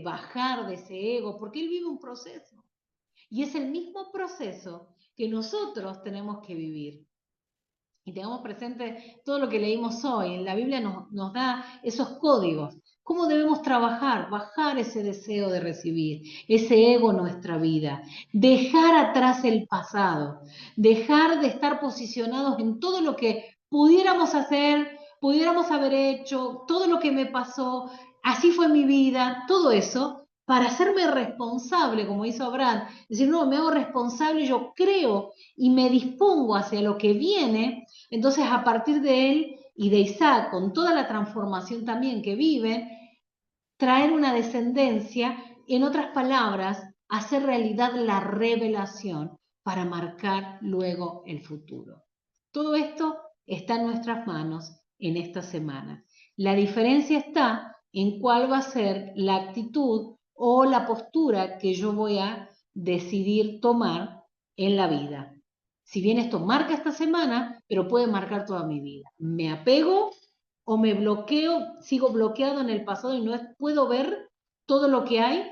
S1: bajar de ese ego, porque él vive un proceso. Y es el mismo proceso que nosotros tenemos que vivir. Y tengamos presente todo lo que leímos hoy. En la Biblia nos da esos códigos. ¿Cómo debemos trabajar? Bajar ese deseo de recibir, ese ego en nuestra vida. Dejar atrás el pasado. Dejar de estar posicionados en todo lo que pudiéramos hacer, pudiéramos haber hecho, todo lo que me pasó, así fue mi vida, todo eso, para hacerme responsable, como hizo Abraham. Decir, no, me hago responsable, yo creo y me dispongo hacia lo que viene. Entonces, a partir de él y de Isaac, con toda la transformación también que viven, traer una descendencia, en otras palabras, hacer realidad la revelación para marcar luego el futuro. Todo esto está en nuestras manos en esta semana. La diferencia está en cuál va a ser la actitud o la postura que yo voy a decidir tomar en la vida. Si bien esto marca esta semana, pero puede marcar toda mi vida. ¿Me apego o me bloqueo, sigo bloqueado en el pasado y no puedo ver todo lo que hay?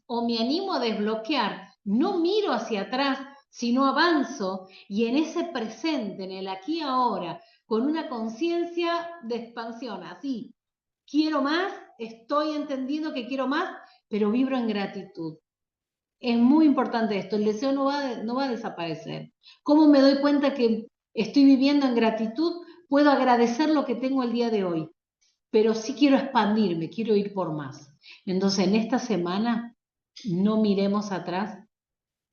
S1: ¿O me animo a desbloquear? No miro hacia atrás, sino avanzo y en ese presente, en el aquí y ahora, con una conciencia de expansión, así, quiero más, estoy entendiendo que quiero más, pero vibro en gratitud. Es muy importante esto, el deseo no va a desaparecer. ¿Cómo me doy cuenta que estoy viviendo en gratitud? Puedo agradecer lo que tengo el día de hoy, pero sí quiero expandirme, quiero ir por más. Entonces, en esta semana no miremos atrás,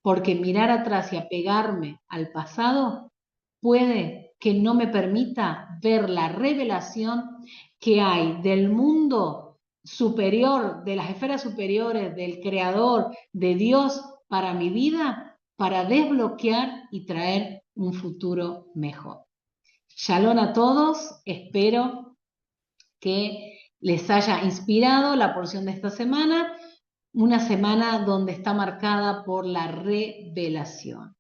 S1: porque mirar atrás y apegarme al pasado puede que no me permita ver la revelación que hay del mundo superior, de las esferas superiores, del Creador, de Dios para mi vida, para desbloquear y traer un futuro mejor. Shalom a todos, espero que les haya inspirado la porción de esta semana, una semana donde está marcada por la revelación.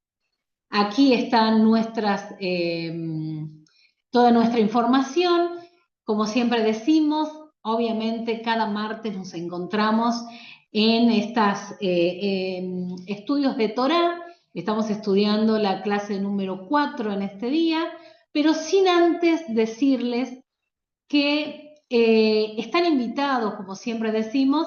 S1: Aquí están toda nuestra información. Como siempre decimos, obviamente cada martes nos encontramos en estos estudios de Torá. Estamos estudiando la clase número 4 en este día, pero sin antes decirles que están invitados, como siempre decimos,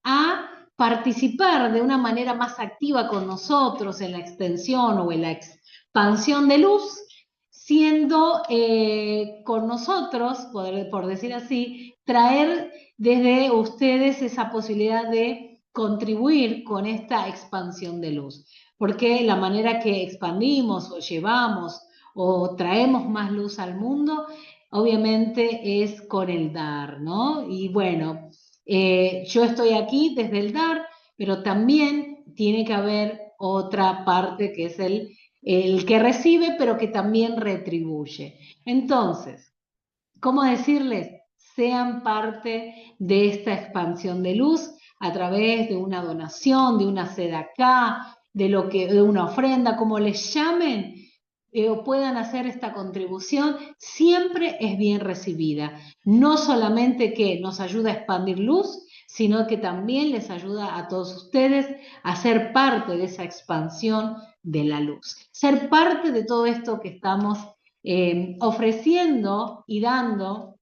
S1: a participar de una manera más activa con nosotros en la extensión o en la expansión de luz, siendo con nosotros, por decir así, traer desde ustedes esa posibilidad de contribuir con esta expansión de luz. Porque la manera que expandimos o llevamos o traemos más luz al mundo obviamente es con el dar, ¿no? Y bueno, yo estoy aquí desde el dar, pero también tiene que haber otra parte que es el que recibe, pero que también retribuye. Entonces, ¿cómo decirles? Sean parte de esta expansión de luz a través de una donación, de una sedacá, de una ofrenda, como les llamen, o puedan hacer esta contribución, siempre es bien recibida. No solamente que nos ayuda a expandir luz, sino que también les ayuda a todos ustedes a ser parte de esa expansión de la luz. Ser parte de todo esto que estamos ofreciendo y dando.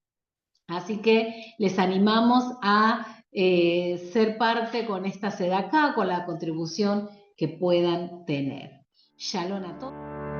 S1: Así que les animamos a ser parte con esta sedacá, con la contribución que puedan tener. Shalom a todos.